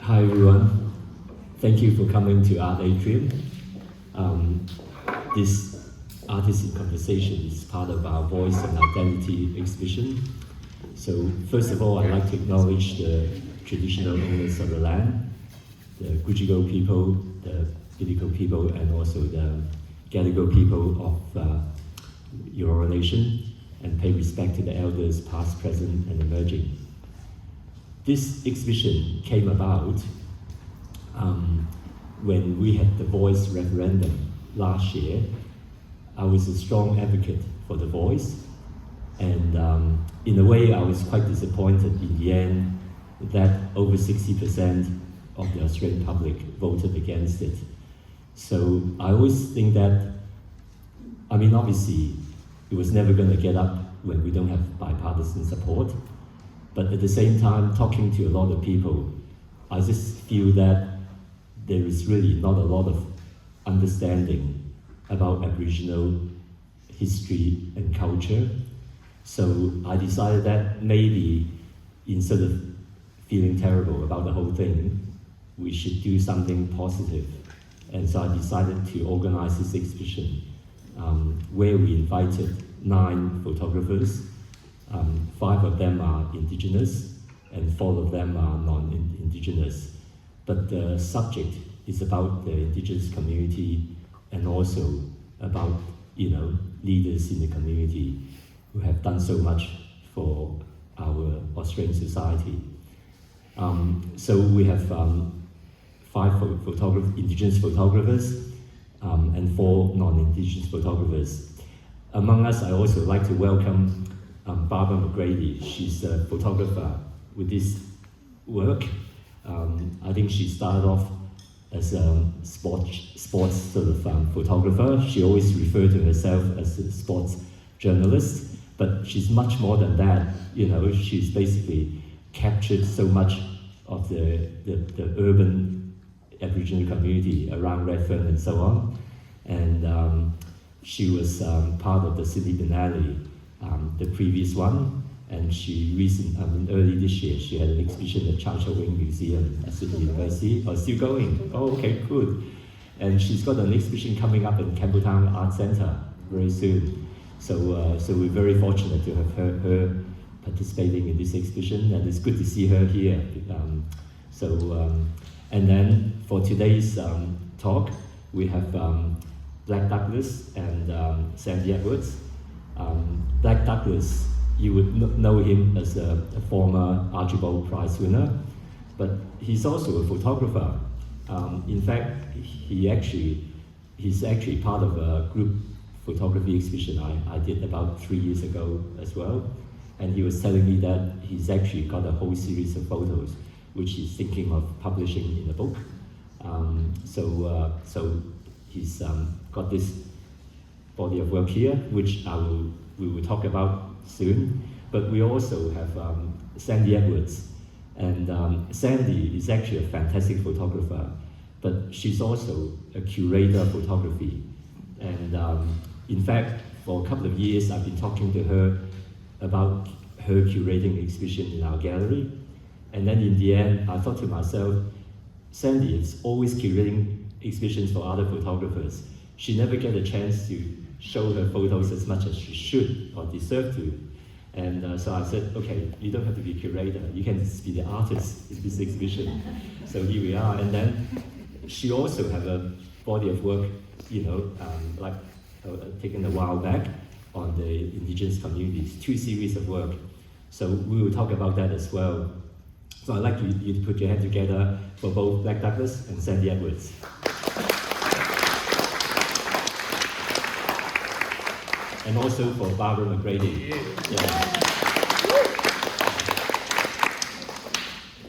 Hi everyone, thank you for coming to Art Atrium. This Artists in Conversation is part of our Voice and Identity exhibition. So first of all, I'd like to acknowledge the traditional owners of the land, the Gujigo people, the Bidiko people, and also the Gadigal people of your nation, and pay respect to the elders past, present, and emerging. This exhibition came about when we had the Voice referendum last year. I was a strong advocate for the Voice, and in a way I was quite disappointed in the end that over 60% of the Australian public voted against it. So I always think that, I mean, obviously it was never going to get up when we don't have bipartisan support. But at the same time, talking to a lot of people, I just feel that there is really not a lot of understanding about Aboriginal history and culture. So I decided that maybe instead of feeling terrible about the whole thing, we should do something positive. And so I decided to organize this exhibition where we invited 9 photographers. 5 of them are Indigenous and 4 of them are non-Indigenous. But the subject is about the Indigenous community and also about, leaders in the community who have done so much for our Australian society. So we have 5 Indigenous photographers and 4 non-Indigenous photographers. Among us, I also like to welcome Barbara McGrady. She's a photographer with this work. I think she started off as a sports sort of photographer. She always referred to herself as a sports journalist, but she's much more than that. She's basically captured so much of the urban Aboriginal community around Redfern and so on. And she was part of the Sydney Biennale, the previous one, and early this year, she had an exhibition at Chow Chow Wing Museum at Sydney University. Oh, still going? Oh, okay, good. And she's got an exhibition coming up in Campbelltown Art Centre very soon. So we're very fortunate to have her participating in this exhibition, and it's good to see her here. And then for today's talk, we have Blak Douglas and Sandy Edwards. Blak Douglas, you would know him as a former Archibald Prize winner, but he's also a photographer. In fact, he's actually part of a group photography exhibition I did about 3 years ago as well, and he was telling me that he's actually got a whole series of photos which he's thinking of publishing in a book. So he's got this body of work here, which we will talk about soon. But we also have Sandy Edwards, and Sandy is actually a fantastic photographer, but she's also a curator of photography. And in fact, for a couple of years, I've been talking to her about her curating exhibition in our gallery. And then in the end, I thought to myself, Sandy is always curating exhibitions for other photographers. She never gets a chance to show her photos as much as she should or deserve to. And so I said, okay, you don't have to be a curator, you can just be the artist in this exhibition. So here we are. And then she also have a body of work, taken a while back on the Indigenous communities, 2 series of work. So we will talk about that as well. So I'd like you to put your hand together for both Blak Douglas and Sandy Edwards. And also for Barbara McGrady. Yeah.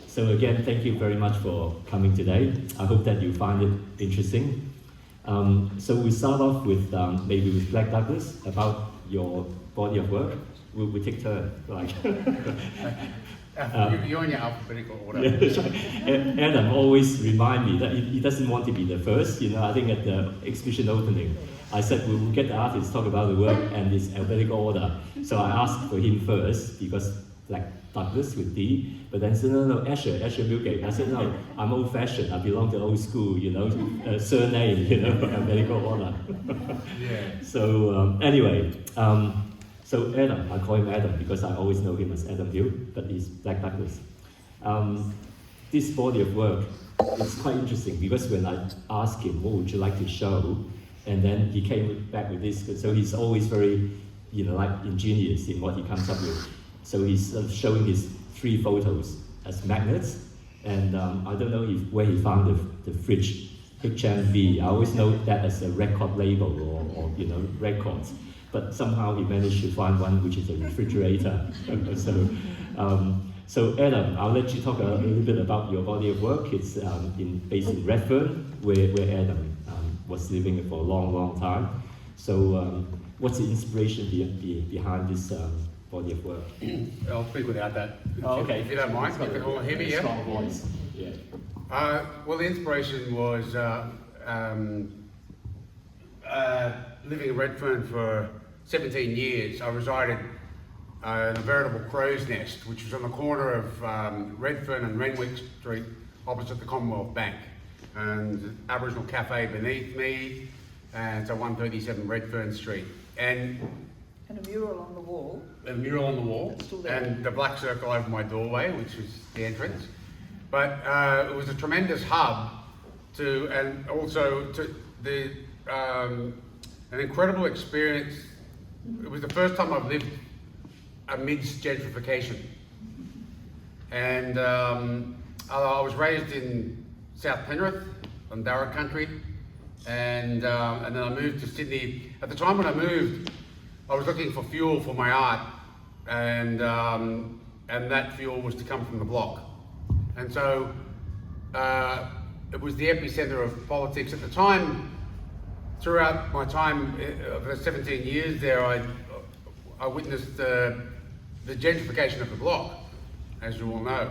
So again, thank you very much for coming today. I hope that you find it interesting. So we start off with maybe with Blak Douglas about your body of work. We take turn, like. You're in your alphabetical order. Yeah, Adam always remind me that he doesn't want to be the first. I think at the exhibition opening, I said we will get the artists talk about the work and its alphabetical order. So I asked for him first because Blak Douglas with D, but then said, no, Asher Milgate. I said, no, I'm old-fashioned. I belong to old school, surname, medical order. Yeah. So anyway, so Adam, I call him Adam because I always know him as Adam Hill, but he's Blak Douglas. This body of work is quite interesting because when I asked him, what would you like to show? And then he came back with this, so he's always very, ingenious in what he comes up with. So he's showing his 3 photos as magnets, and I don't know where he found the fridge HMV. I always know that as a record label or records, but somehow he managed to find one which is a refrigerator. So Adam, I'll let you talk a little bit about your body of work. It's based in Redfern, where Adam was living for a long time. So what's the inspiration behind this body of work? I'll speak without that. Oh, okay. If you don't mind, you can all hear me, yeah? Strong voice. Yeah. Well, the inspiration was living in Redfern for 17 years. I resided in a veritable crow's nest, which was on the corner of Redfern and Renwick Street, opposite the Commonwealth Bank. And Aboriginal Cafe beneath me, and so 137 Redfern Street. And a mural on the wall. A mural on the wall. It's still there. And the black circle over my doorway, which was the entrance. But it was a tremendous hub and also an incredible experience. It was the first time I've lived amidst gentrification. And I was raised in South Penrith, on Darug country, and then I moved to Sydney. At the time when I moved, I was looking for fuel for my art, and that fuel was to come from the block. And so it was the epicenter of politics at the time. Throughout my time, for 17 years there, I witnessed the gentrification of the block, as you all know,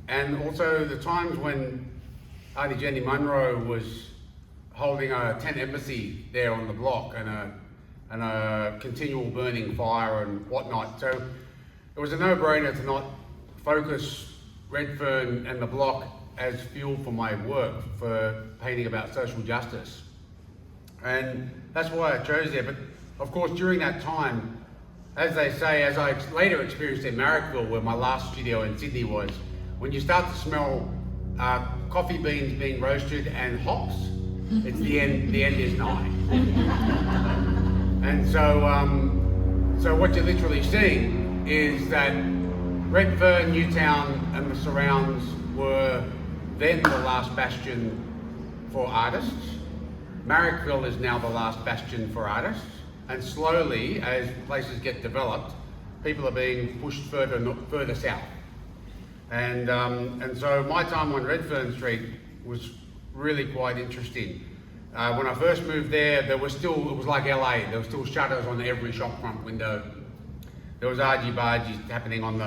and also the times when Auntie Jenny Munro was holding a tent embassy there on the block and a continual burning fire and whatnot. So it was a no-brainer to not focus Redfern and the block as fuel for my work for painting about social justice. And that's why I chose there. But of course, during that time, as they say, as I later experienced in Marrickville, where my last studio in Sydney was, when you start to smell coffee beans being roasted and hops, it's the end is nigh. And so what you're literally seeing is that Redfern, Newtown and the surrounds were then the last bastion for artists. Marrickville is now the last bastion for artists, and slowly, as places get developed, people are being pushed further south. And so my time on Redfern Street was really quite interesting. When I first moved there, it was like LA. There were still shutters on every shopfront window. There was argy-bargy happening on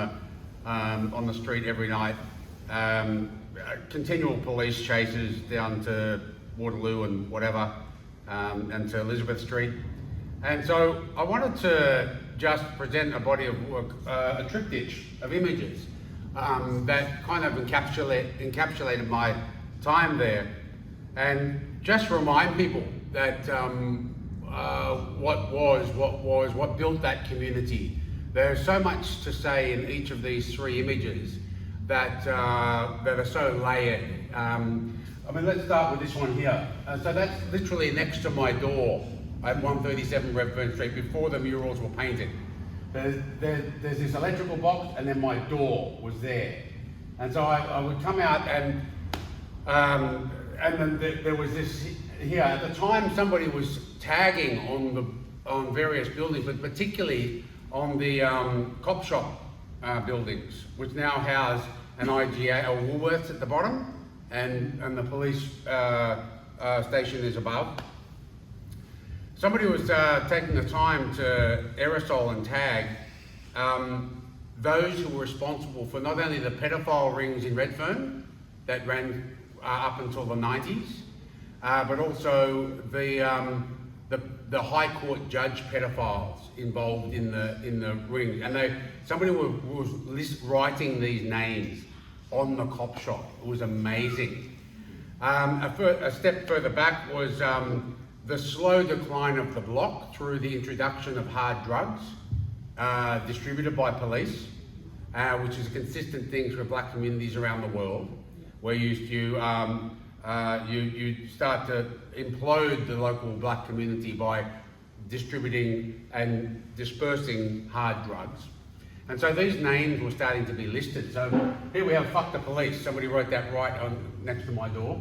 the street every night. Continual police chases down to Waterloo and whatever, and to Elizabeth Street. And so I wanted to just present a body of work, a triptych of images that kind of encapsulated my time there, and just remind people that what built that community. There's so much to say in each of these 3 images that are so layered. I mean, let's start with this one here. So that's literally next to my door at 137 Redfern Street before the murals were painted. There's this electrical box, and then my door was there. And so I would come out, and then there was this here. At the time, somebody was tagging on various buildings, but particularly on the cop shop buildings, which now house an IGA, a Woolworths at the bottom, and the police station is above. Somebody was taking the time to aerosol and tag those who were responsible for not only the pedophile rings in Redfern that ran up until the 90s, but also the High Court judge pedophiles involved in the ring, and somebody was writing these names on the cop shop. It was amazing. A step further back was the slow decline of the block through the introduction of hard drugs distributed by police, which is a consistent thing for black communities around the world, where you start to implode the local black community by distributing and dispersing hard drugs. And so these names were starting to be listed. So here we have "fuck the police." Somebody wrote that right next to my door.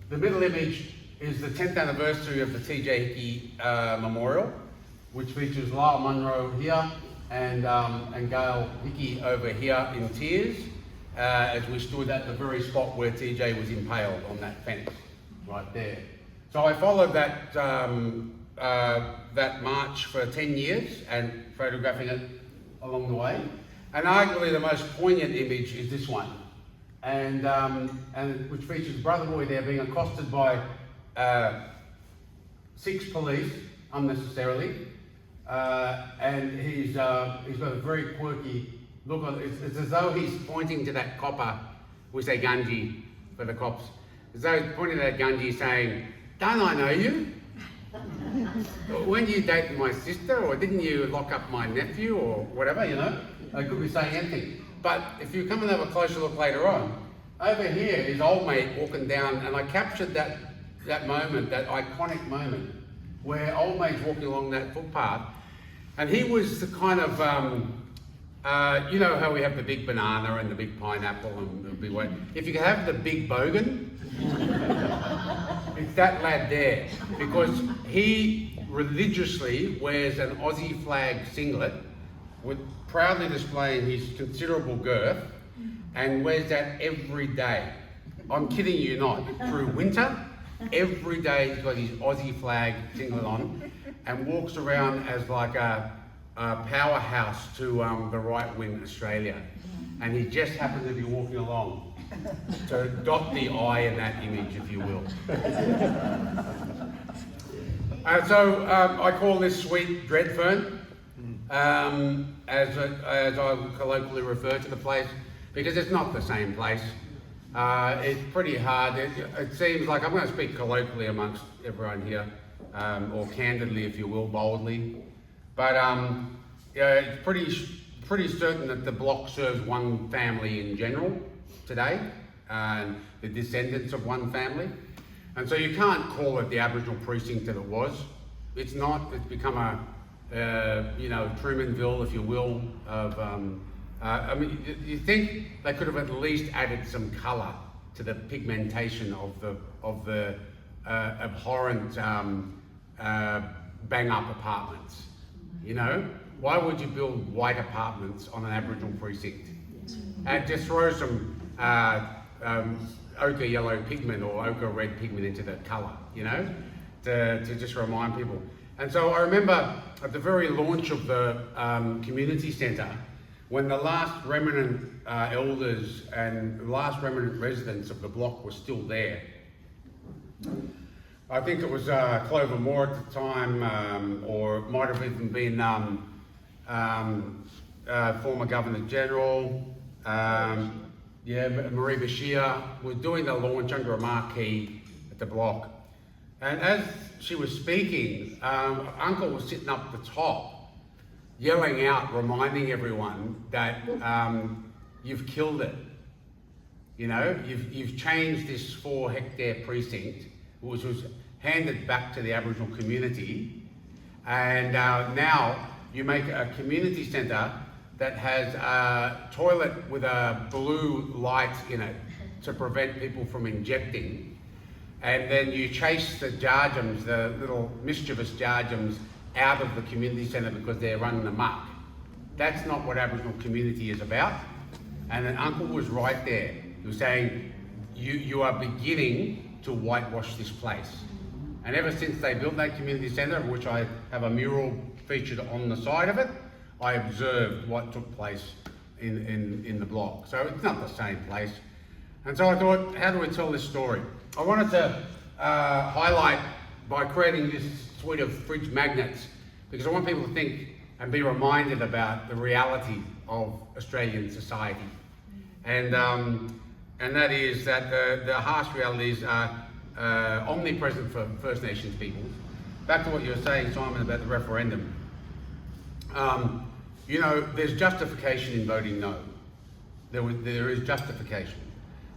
The middle image is the 10th anniversary of the TJ Hickey Memorial, which features Lyle Munro here and Gail Hickey over here in tears, as we stood at the very spot where TJ was impaled on that fence, right there. So I followed that that march for 10 years and photographing it along the way. And arguably the most poignant image is this one, and which features Brother Boy there being accosted by 6 police unnecessarily, and he's got a very quirky look on it. It's as though he's pointing to that copper, we say Gunji for the cops, as though he's pointing to that Gunji saying, "Don't I know you? When you dated my sister, or didn't you lock up my nephew, or whatever, you know?" They could be saying anything. But if you come and have a closer look later on, over here is old mate walking down, and I captured that moment, that iconic moment, where old mate's walking along that footpath, and he was the kind of, you know how we have the big banana and the big pineapple and the big one. If you could have the big bogan, it's that lad there, because he religiously wears an Aussie flag singlet, with proudly displaying his considerable girth, and wears that every day. I'm kidding you not. Through winter, every day he's got his Aussie flag singlet on, and walks around as like a powerhouse to the right wing Australia. And he just happened to be walking along to dot the I in that image, if you will. So I call this sweet dreadfern, as I would colloquially refer to the place, because it's not the same place. It's pretty hard. It seems like, I'm going to speak colloquially amongst everyone here, or candidly, if you will, boldly. But yeah, it's pretty certain that the block serves one family in general today, and the descendants of one family. And so you can't call it the Aboriginal precinct that it was. It's not. It's become a, you know, Trumanville, if you will, of, I mean, you think they could have at least added some colour to the pigmentation of the abhorrent bang-up apartments. You know, why would you build white apartments on an Aboriginal precinct? And just throw some ochre yellow pigment or ochre red pigment into the colour, you know, to just remind people. And so I remember at the very launch of the community centre, when the last remnant elders and last remnant residents of the block were still there. I think it was Clover Moore at the time, or it might have even been former Governor General, Marie Bashir, was doing the launch under a marquee at the block. And as she was speaking, Uncle was sitting up the top, yelling out, reminding everyone that you've killed it. You know, you've changed this 4-hectare precinct, which was handed back to the Aboriginal community, and now you make a community centre that has a toilet with a blue light in it to prevent people from injecting, and then you chase the jarjums, the little mischievous jarjums, out of the community centre because they're running amok. That's not what Aboriginal community is about. And then Uncle was right there. He was saying, you are beginning to whitewash this place. And ever since they built that community centre, which I have a mural featured on the side of it, I observed what took place in the block. So it's not the same place. And so I thought, how do we tell this story? I wanted to highlight by creating this suite of fridge magnets, because I want people to think and be reminded about the reality of Australian society. And that is that the harsh realities are omnipresent for First Nations peoples. Back to what you were saying, Simon, about the referendum. You know, there's justification in voting no. There is justification.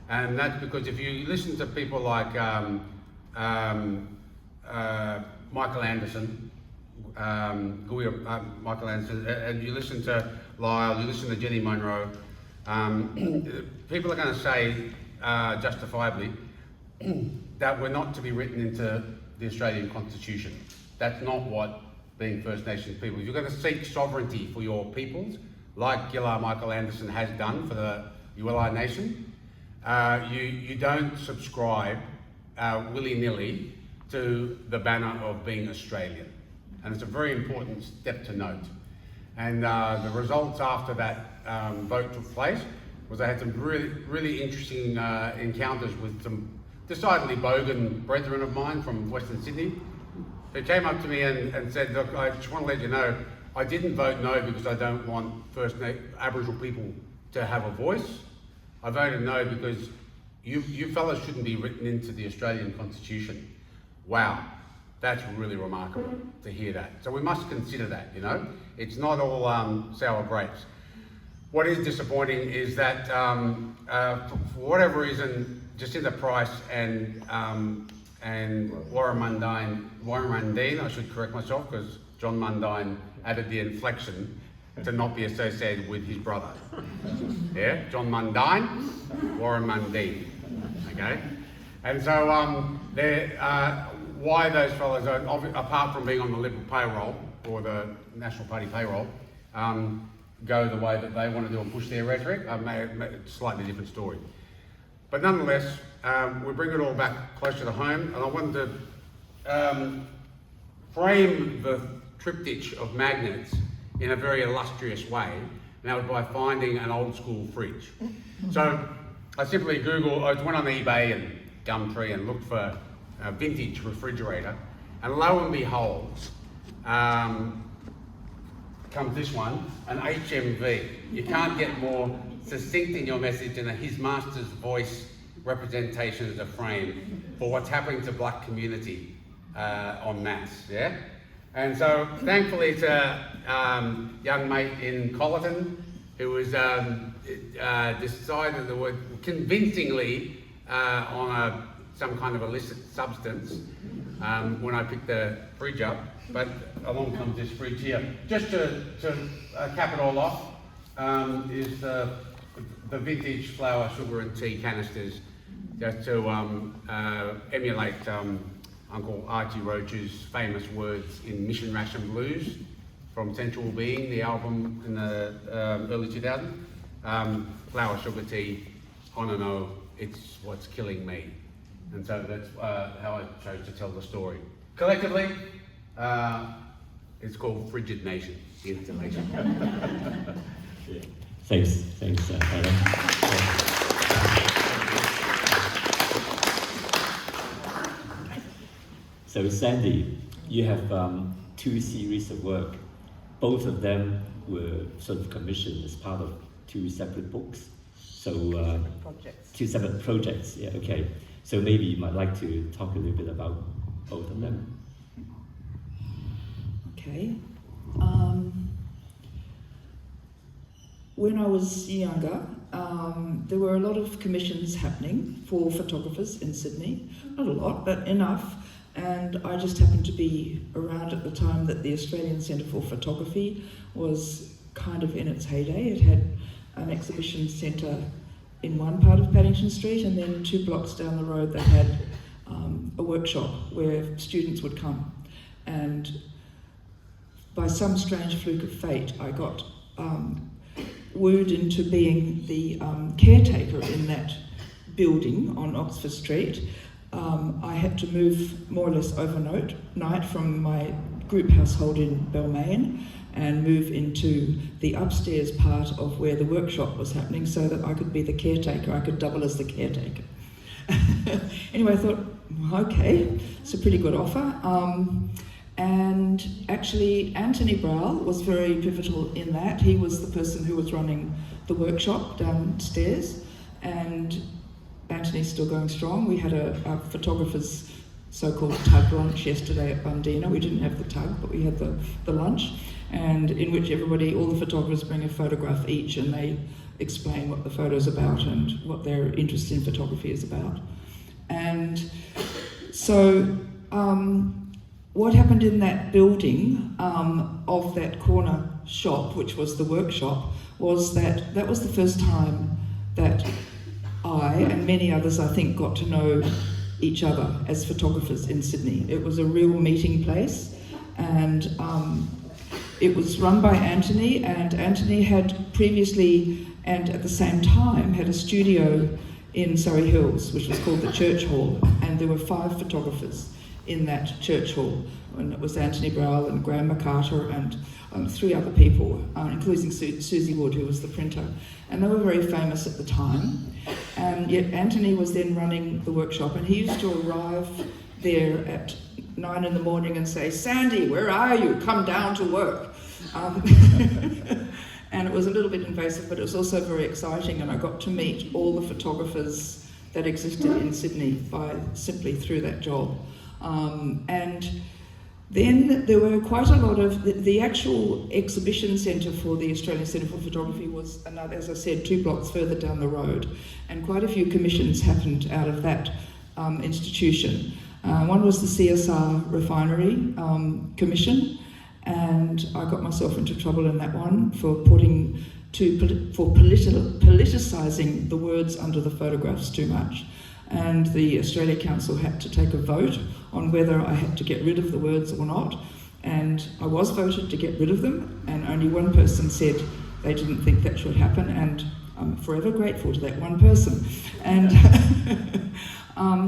And that's because if you listen to people like Michael Anderson, Michael Anderson, and you listen to Lyle, you listen to Jenny Monroe, people are going to say, justifiably, that we're not to be written into the Australian Constitution. That's not what being First Nations people. If you're going to seek sovereignty for your peoples, like Gillar Michael Anderson has done for the Uwellai Nation, you don't subscribe willy-nilly to the banner of being Australian. And it's a very important step to note. And the results after that vote took place was I had some really interesting encounters with some decidedly bogan brethren of mine from Western Sydney who came up to me and said, look, I just want to let you know, I didn't vote no because I don't want Aboriginal people to have a voice. I voted no because you fellas shouldn't be written into the Australian Constitution. Wow, that's really remarkable to hear that. So we must consider that, you know. It's not all sour grapes. What is disappointing is that for whatever reason, Jacinta Price and Warren Mundine, I should correct myself because John Mundine added the inflection to not be associated with his brother. Yeah, John Mundine, Warren Mundine. Okay, and so why those fellows are, apart from being on the Liberal payroll or the National Party payroll, go the way that they want to do and push their rhetoric, it's a slightly different story. But nonetheless, we bring it all back closer to home, and I wanted to frame the triptych of magnets in a very illustrious way, and that was by finding an old school fridge. So I simply went on eBay and Gumtree and looked for a vintage refrigerator, and lo and behold, comes this one, an HMV. You can't get more succinct in your message than a His Master's Voice representation as a frame for what's happening to Blak community en masse, yeah? And so thankfully it's a young mate in Colleton who was decided the word convincingly on some kind of illicit substance when I picked the fridge up, but along comes this fridge here. Just to cap it all off, is the vintage flour, sugar and tea canisters, just to emulate Uncle Archie Roach's famous words in Mission Ration Blues from Sensual Being, the album in the early 2000s. Flour, sugar, tea, on and oh, it's what's killing me. And so that's how I chose to tell the story. Collectively, it's called Frigid Nation, the installation. Yeah. Thanks, Adam. So Sandy, you have 2 series of work. Both of them were sort of commissioned as part of 2 separate books. So 2 separate projects. Yeah. Okay. So maybe you might like to talk a little bit about both of them. Okay. When I was younger, there were a lot of commissions happening for photographers in Sydney. Not a lot, but enough. And I just happened to be around at the time that the Australian Centre for Photography was kind of in its heyday. It had an exhibition centre in one part of Paddington Street, and then 2 blocks down the road they had a workshop where students would come. And by some strange fluke of fate, I got wooed into being the caretaker in that building on Oxford Street. I had to move more or less overnight from my group household in Balmain and move into the upstairs part of where the workshop was happening so that I could be the caretaker. I could double as the caretaker. Anyway, I thought, okay, it's a pretty good offer. And actually, Anthony Browell was very pivotal in that. He was the person who was running the workshop downstairs, and Anthony's still going strong. We had a photographer's so-called tug lunch yesterday at Bundina. We didn't have the tug, but we had the lunch, and in which all the photographers bring a photograph each, and they explain what the photo's about and what their interest in photography is about. And so what happened in that building of that corner shop, which was the workshop, was that was the first time that I and many others, I think, got to know each other as photographers in Sydney. It was a real meeting place, and it was run by Anthony, and Anthony had previously and at the same time had a studio in Surrey Hills, which was called the Church Hall, and there were 5 photographers in that church hall, and it was Anthony Browell and Graham McCarter and 3 other people, including Susie Wood, who was the printer, and they were very famous at the time. And yet Anthony was then running the workshop, and he used to arrive there at 9 in the morning and say, "Sandy, where are you? Come down to work." And it was a little bit invasive, but it was also very exciting, and I got to meet all the photographers that existed in Sydney simply through that job. And then there were quite a lot of, the actual exhibition centre for the Australian Centre for Photography was, another, as I said, 2 blocks further down the road, and quite a few commissions happened out of that institution. One was the CSR Refinery Commission, and I got myself into trouble in that one for politicising the words under the photographs too much. And the Australia Council had to take a vote on whether I had to get rid of the words or not. And I was voted to get rid of them, and only one person said they didn't think that should happen, and I'm forever grateful to that one person. And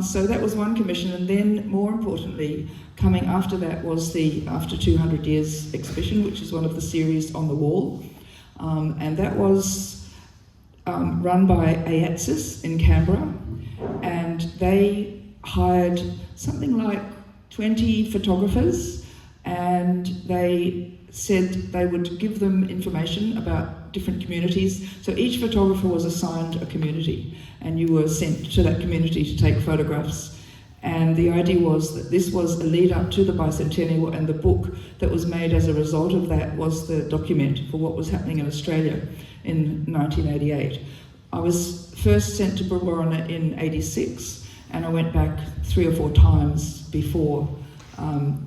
so that was one commission, and then more importantly, coming after that was the After 200 Years exhibition, which is one of the series on the wall. And that was run by AATSIS in Canberra, and they hired something like 20 photographers, and they said they would give them information about different communities. So each photographer was assigned a community, and you were sent to that community to take photographs. And the idea was that this was a lead up to the bicentennial, and the book that was made as a result of that was the document for what was happening in Australia in 1988. I was first sent to Brewarrina in 86, and I went back 3 or 4 times before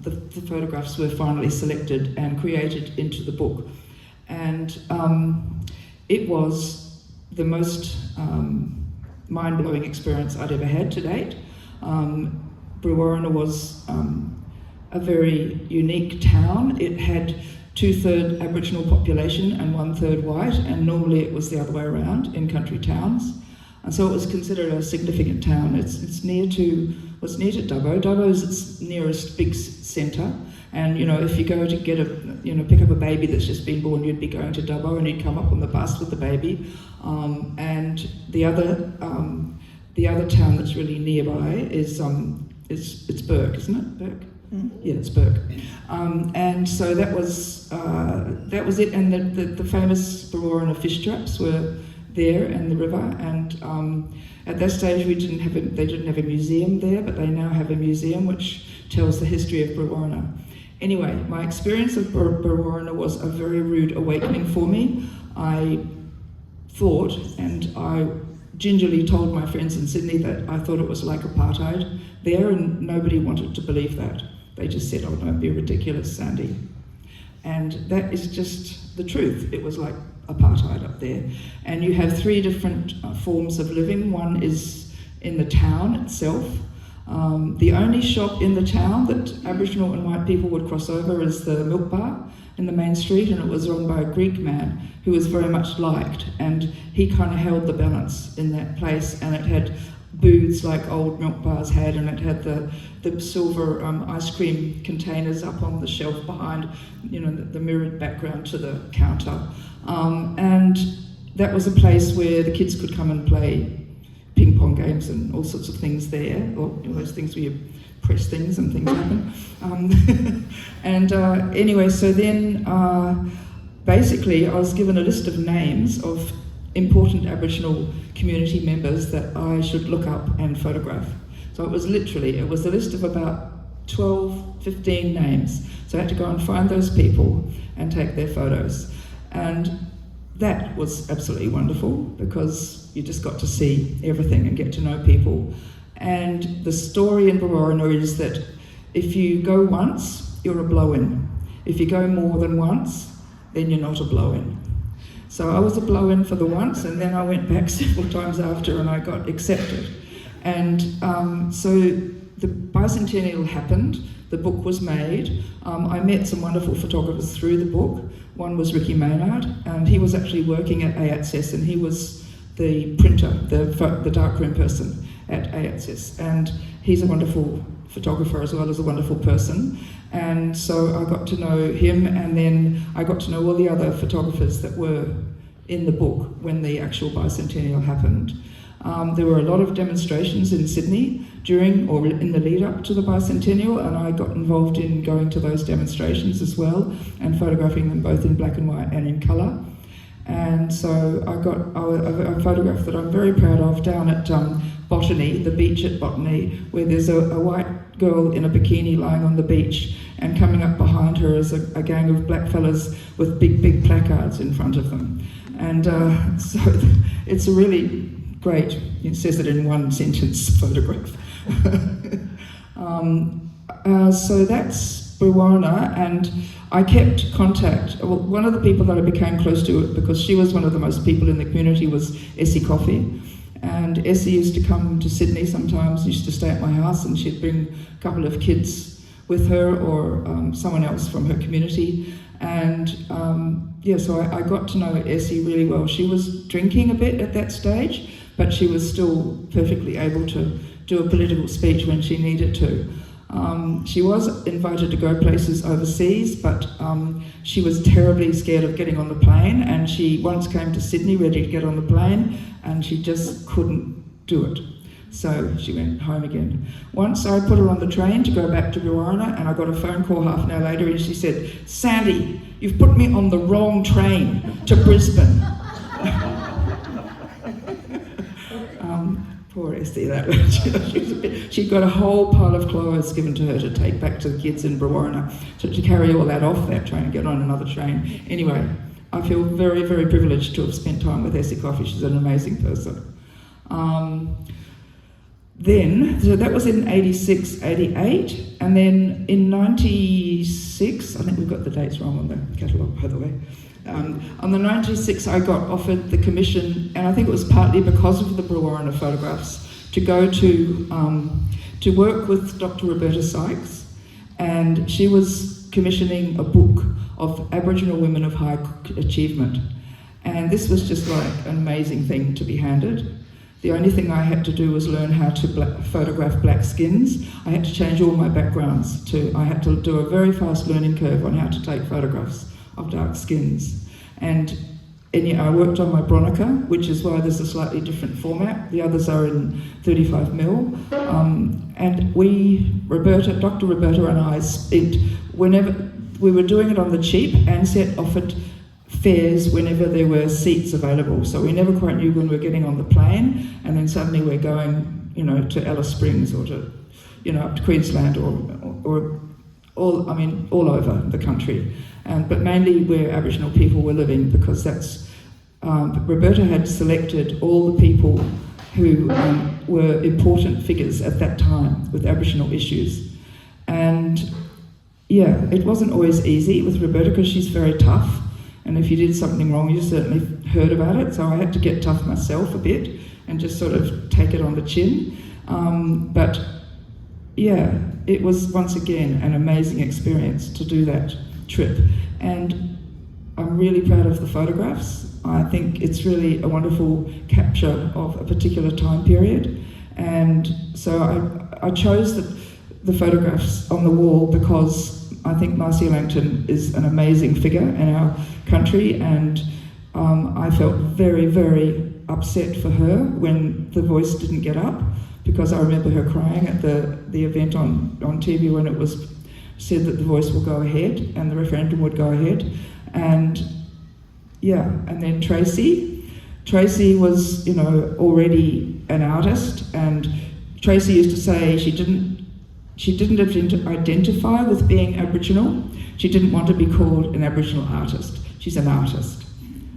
the photographs were finally selected and created into the book. And it was the most mind-blowing experience I'd ever had to date. Brewarrina was a very unique town. It had 2/3 Aboriginal population and 1/3 white, and normally it was the other way around in country towns. And so it was considered a significant town. It's near to Dubbo. Dubbo is its nearest big centre, and if you go to get pick up a baby that's just been born, you'd be going to Dubbo, and you'd come up on the bus with the baby. And the other town that's really nearby is it's Burke, isn't it? Burke? Mm. Yeah, it's Burke. And so that was it. And the famous Brewarrina fish traps were there in the river. And at that stage, they didn't have a museum there, but they now have a museum which tells the history of Brewarrina. Anyway, my experience of Brewarrina was a very rude awakening for me. I thought, and I gingerly told my friends in Sydney, that I thought it was like apartheid there, and nobody wanted to believe that. They just said, "Oh, don't be ridiculous, Sandy." And that is just the truth. It was like apartheid up there. And you have 3 different forms of living. One is in the town itself. The only shop in the town that Aboriginal and white people would cross over is the milk bar in the main street, and it was run by a Greek man who was very much liked, and he kind of held the balance in that place. And it had booths like old milk bars had, and it had the silver ice cream containers up on the shelf behind, the mirrored background to the counter. And that was a place where the kids could come and play ping pong games and all sorts of things there, or those things where you press things and things happen. Anyway, so then basically I was given a list of names of important Aboriginal community members that I should look up and photograph. So it was a list of about 12, 15 names. So I had to go and find those people and take their photos. And that was absolutely wonderful because you just got to see everything and get to know people. And the story in Brewarrina is that if you go once, you're a blow-in. If you go more than once, then you're not a blow-in. So I was a blow-in for the once, and then I went back several times after and I got accepted. And so the bicentennial happened, the book was made. I met some wonderful photographers through the book. One was Ricky Maynard, and he was actually working at AATSES, and he was the printer, the darkroom person at AATSES. And he's a wonderful photographer as well as a wonderful person. And so I got to know him, and then I got to know all the other photographers that were in the book when the actual bicentennial happened. There were a lot of demonstrations in Sydney during or in the lead up to the bicentennial, and I got involved in going to those demonstrations as well and photographing them both in black and white and in colour. And so I got a photograph that I'm very proud of down at Botany, the beach at Botany, where there's a white girl in a bikini lying on the beach, and coming up behind her is a gang of black fellas with big placards in front of them. And so it's a really great, it says it in one sentence, photograph. So that's Brewarrina, and I kept contact. Well, one of the people that I became close to, because she was one of the most people in the community, was Essie Coffey. And Essie used to come to Sydney sometimes, used to stay at my house, and she'd bring a couple of kids with her or someone else from her community. And so I got to know Essie really well. She was drinking a bit at that stage, but she was still perfectly able to do a political speech when she needed to. She was invited to go places overseas, but she was terribly scared of getting on the plane, and she once came to Sydney ready to get on the plane, and she just couldn't do it. So she went home again. Once I put her on the train to go back to Brewarrina, and I got a phone call half an hour later, and she said, "Sandy, you've put me on the wrong train to Brisbane." Poor Esty, that she'd got a whole pile of clothes given to her to take back to the kids in Brewarrina, to carry all that off that train and get on another train. Anyway, I feel very, very privileged to have spent time with Essie Coffey. She's an amazing person. So that was in 86, 88, and then in 96, I think we've got the dates wrong on the catalogue, by the way. On the 96, I got offered the commission, and I think it was partly because of the Brewarrina photographs, to go to work with Dr. Roberta Sykes, and she was commissioning a book of Aboriginal women of high achievement. And this was just like an amazing thing to be handed. The only thing I had to do was learn how to photograph black skins. I had to change all my backgrounds I had to do a very fast learning curve on how to take photographs of dark skins. And I worked on my Bronica, which is why there's a slightly different format. The others are in 35mm. And Dr. Roberta and I spent, whenever we were doing it on the cheap, Ansett offered fares whenever there were seats available. So we never quite knew when we were getting on the plane, and then suddenly we're going, to Alice Springs or to, up to Queensland or all over the country. But mainly where Aboriginal people were living, because that's, Roberta had selected all the people who were important figures at that time with Aboriginal issues. And yeah, it wasn't always easy with Roberta because she's very tough. And if you did something wrong, you certainly heard about it. So I had to get tough myself a bit and just sort of take it on the chin. But yeah, it was once again an amazing experience to do that trip. And I'm really proud of the photographs. I think it's really a wonderful capture of a particular time period. And so I chose the photographs on the wall because I think Marcia Langton is an amazing figure in our country, and I felt very, very upset for her when The Voice didn't get up, because I remember her crying at the event on TV when it was said that The Voice will go ahead and the referendum would go ahead. And yeah, and then Tracy was, already an artist, and Tracy used to say she didn't identify with being Aboriginal. She didn't want to be called an Aboriginal artist. She's an artist.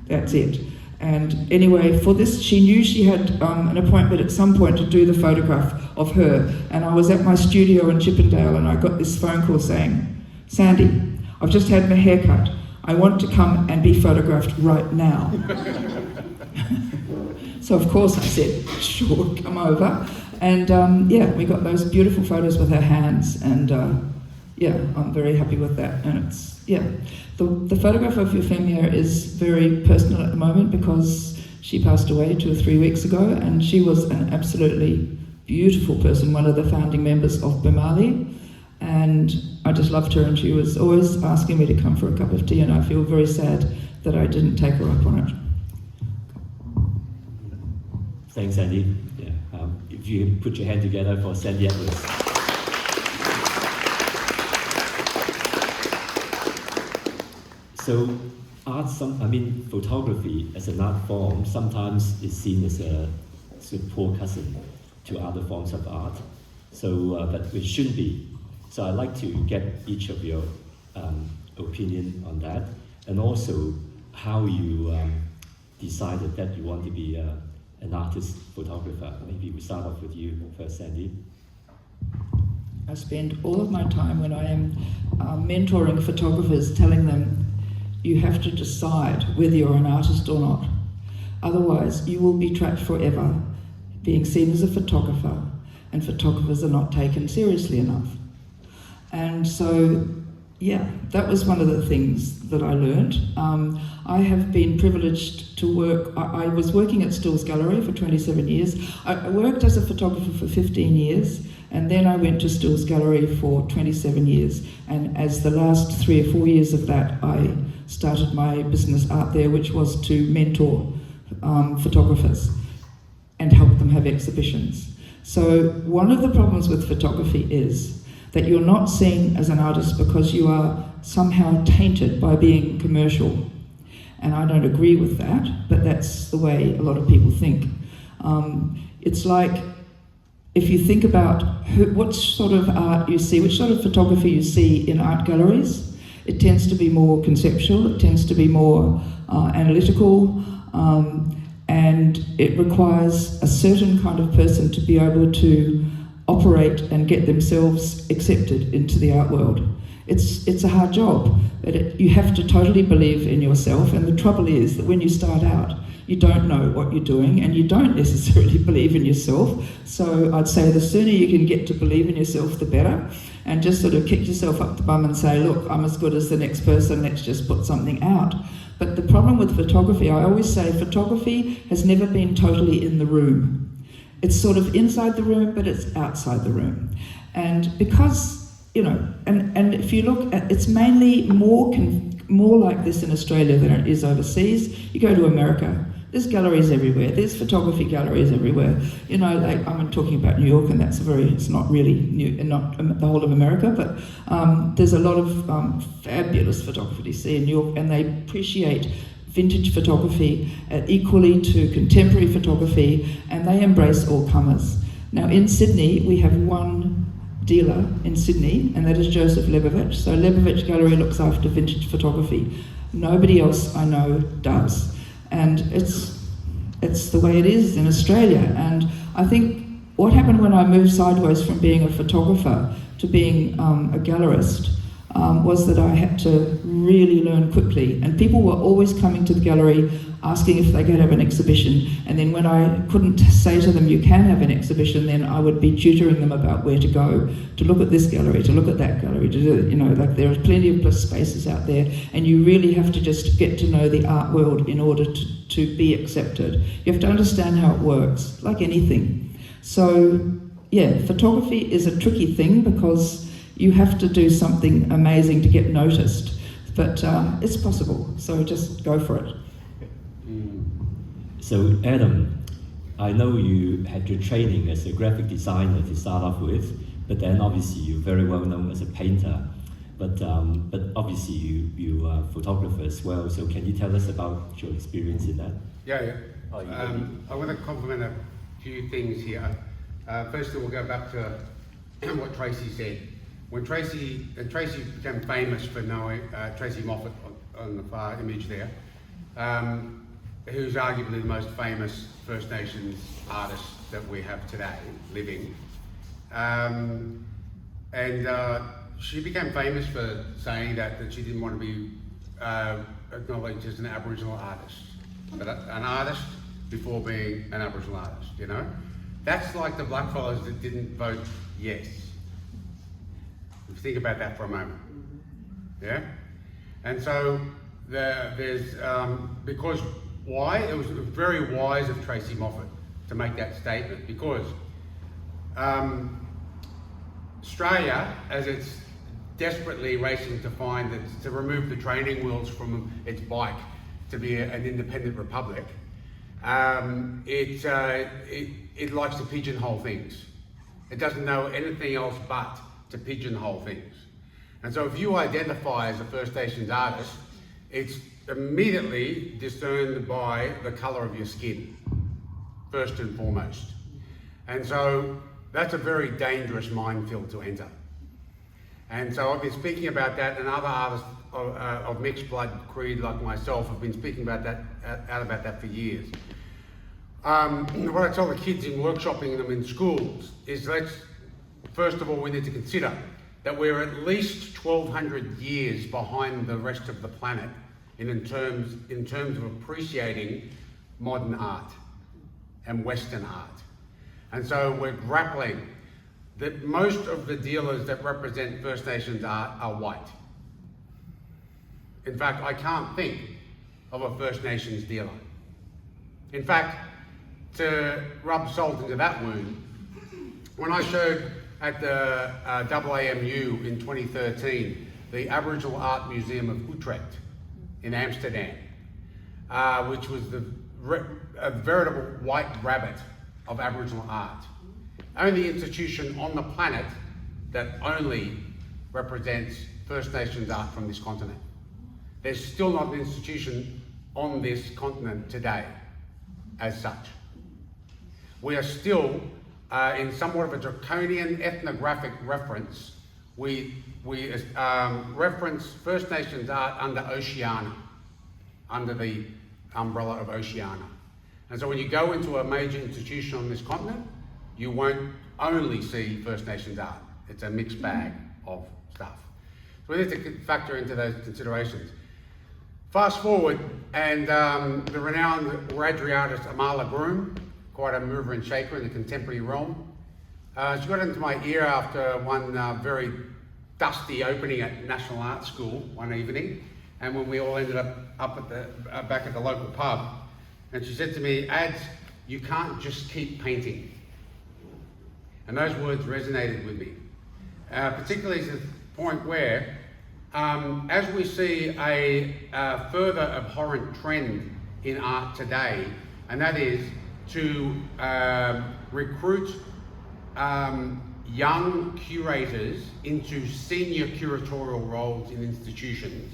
That's it. And anyway, for this, she knew she had an appointment at some point to do the photograph of her. And I was at my studio in Chippendale, and I got this phone call saying, "Sandy, I've just had my hair cut. I want to come and be photographed right now." So of course I said, "Sure, come over." And we got those beautiful photos with her hands, and I'm very happy with that. And it's, the photograph of Euphemia is very personal at the moment because she passed away 2 or 3 weeks ago, and she was an absolutely beautiful person, one of the founding members of Bimali, and I just loved her, and she was always asking me to come for a cup of tea, and I feel very sad that I didn't take her up on it. Thanks, Sandy. If you put your hand together for Sandy Edwards. So, photography as an art form sometimes is seen as a sort of poor cousin to other forms of art. So, but it shouldn't be. So, I'd like to get each of your opinion on that, and also how you decided that you want to be an artist photographer. Maybe we start off with you first, Sandy. I spend all of my time when I am mentoring photographers telling them, you have to decide whether you're an artist or not. Otherwise, you will be trapped forever being seen as a photographer, and photographers are not taken seriously enough. And so, that was one of the things that I learned. I have been privileged to work. I was working at Stills Gallery for 27 years. I worked as a photographer for 15 years, and then I went to Stills Gallery for 27 years. And as the last 3 or 4 years of that, I started my business Art There, which was to mentor photographers and help them have exhibitions. So one of the problems with photography is that you're not seen as an artist because you are somehow tainted by being commercial. And I don't agree with that, but that's the way a lot of people think. It's like, if you think about what sort of art you see, which sort of photography you see in art galleries, it tends to be more conceptual, it tends to be more analytical, and it requires a certain kind of person to be able to operate and get themselves accepted into the art world. It's a hard job, but you have to totally believe in yourself, and the trouble is that when you start out, you don't know what you're doing and you don't necessarily believe in yourself. So I'd say the sooner you can get to believe in yourself, the better, and just sort of kick yourself up the bum and say, look, I'm as good as the next person, let's just put something out. But the problem with photography, I always say photography has never been totally in the room. It's sort of inside the room, but it's outside the room. And because, and if you look at, it's mainly more like this in Australia than it is overseas. You go to America, there's galleries everywhere. There's photography galleries everywhere. Like I'm talking about New York, and it's not really not the whole of America, but there's a lot of fabulous photography to see in New York, and they appreciate vintage photography equally to contemporary photography, and they embrace all comers. Now in Sydney, we have one dealer in Sydney, and that is Joseph Lebovich. So Lebovich Gallery looks after vintage photography. Nobody else I know does. And it's the way it is in Australia. And I think what happened when I moved sideways from being a photographer to being a gallerist was that I had to really learn quickly. And people were always coming to the gallery asking if they could have an exhibition. And then when I couldn't say to them, you can have an exhibition, then I would be tutoring them about where to go, to look at this gallery, to look at that gallery, to do, like there are plenty of spaces out there, and you really have to just get to know the art world in order to be accepted. You have to understand how it works, like anything. So, photography is a tricky thing because you have to do something amazing to get noticed, but it's possible, so just go for it. So Adam, I know you had your training as a graphic designer to start off with, but then obviously you're very well known as a painter. But obviously you are a photographer as well. So can you tell us about your experience in that? Yeah. Oh, you I want to compliment a few things here. First of all, we'll go back to what Tracy said. When Tracy became famous for knowing Tracy Moffat on the far image there, who's arguably the most famous First Nations artist that we have today living. She became famous for saying that she didn't want to be acknowledged as an Aboriginal artist, but an artist before being an Aboriginal artist, you know? That's like the blackfellas that didn't vote yes. Think about that for a moment, yeah? And so there's, because why? It was very wise of Tracy Moffat to make that statement, because Australia, as it's desperately racing to remove the training wheels from its bike to be an independent republic, it likes to pigeonhole things. It doesn't know anything else but to pigeonhole things. And so if you identify as a First Nations artist, it's immediately discerned by the colour of your skin, first and foremost. And so that's a very dangerous minefield to enter. And so I've been speaking about that, and other artists of mixed blood creed like myself have been speaking about that for years. What I tell the kids in workshopping them in schools is first of all, we need to consider that we're at least 1,200 years behind the rest of the planet in terms of appreciating modern art and Western art. And so we're grappling that most of the dealers that represent First Nations art are white. In fact, I can't think of a First Nations dealer. In fact, to rub salt into that wound, when I showed at the AAMU in 2013, the Aboriginal Art Museum of Utrecht in Amsterdam, which was a veritable white rabbit of Aboriginal art. Only institution on the planet that only represents First Nations art from this continent. There's still not an institution on this continent today as such. We are still in somewhat of a draconian ethnographic reference. We reference First Nations art under Oceania, under the umbrella of Oceania. And so when you go into a major institution on this continent, you won't only see First Nations art. It's a mixed bag of stuff. So we need to factor into those considerations. Fast forward, and the renowned Wiradjuri artist Amala Groom, quite a mover and shaker in the contemporary realm. She got into my ear after one very dusty opening at National Art School one evening, and when we all ended up at the back at the local pub, and she said to me, "Ads, you can't just keep painting." And those words resonated with me, particularly to the point where, as we see a further abhorrent trend in art today, and that is to recruit young curators into senior curatorial roles in institutions,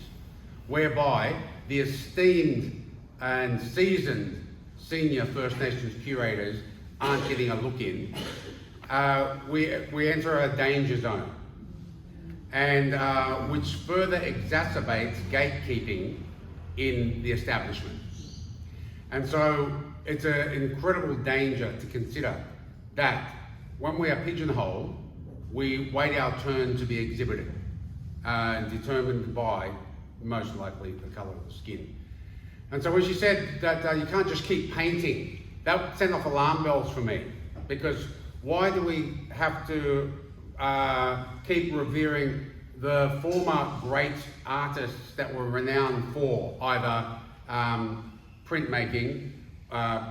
whereby the esteemed and seasoned senior First Nations curators aren't getting a look in. We enter a danger zone, and which further exacerbates gatekeeping in the establishment. And so it's an incredible danger to consider that when we are pigeonholed, we wait our turn to be exhibited, determined by, most likely, the colour of the skin. And so when she said that you can't just keep painting, that sent off alarm bells for me, because why do we have to keep revering the former great artists that were renowned for either printmaking,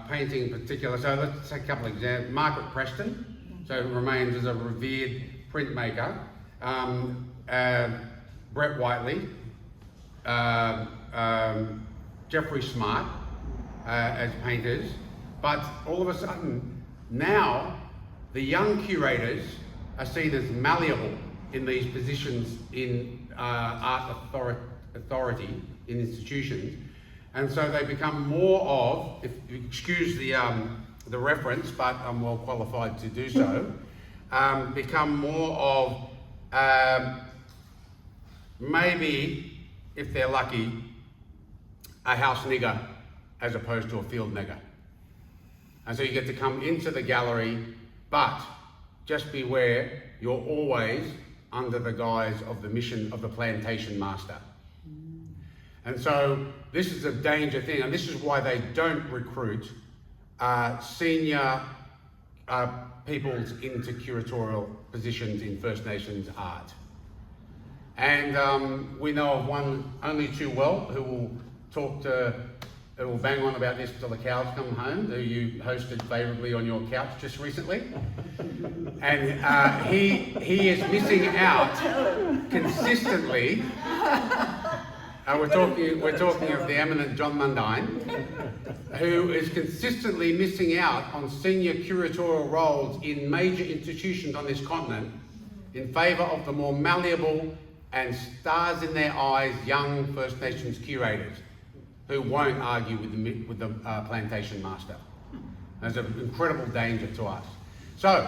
painting in particular? So let's take a couple of examples. Margaret Preston, so remains as a revered printmaker. Brett Whiteley, Jeffrey Smart, as painters, but all of a sudden, now the young curators are seen as malleable in these positions in art authority in institutions, and so they become more of, if you excuse the reference, but I'm well qualified to do so, become more of maybe, if they're lucky, a house nigger as opposed to a field nigger. And so you get to come into the gallery, but just beware, you're always under the guise of the mission of the plantation master. And so this is a danger thing, and this is why they don't recruit senior peoples into curatorial positions in First Nations art. And we know of one only too well who will bang on about this till the cows come home, who you hosted favourably on your couch just recently. And he is missing out consistently. We're talking of the eminent John Mundine, who is consistently missing out on senior curatorial roles in major institutions on this continent in favour of the more malleable and stars in their eyes young First Nations curators who won't argue with the plantation master. There's an incredible danger to us. So,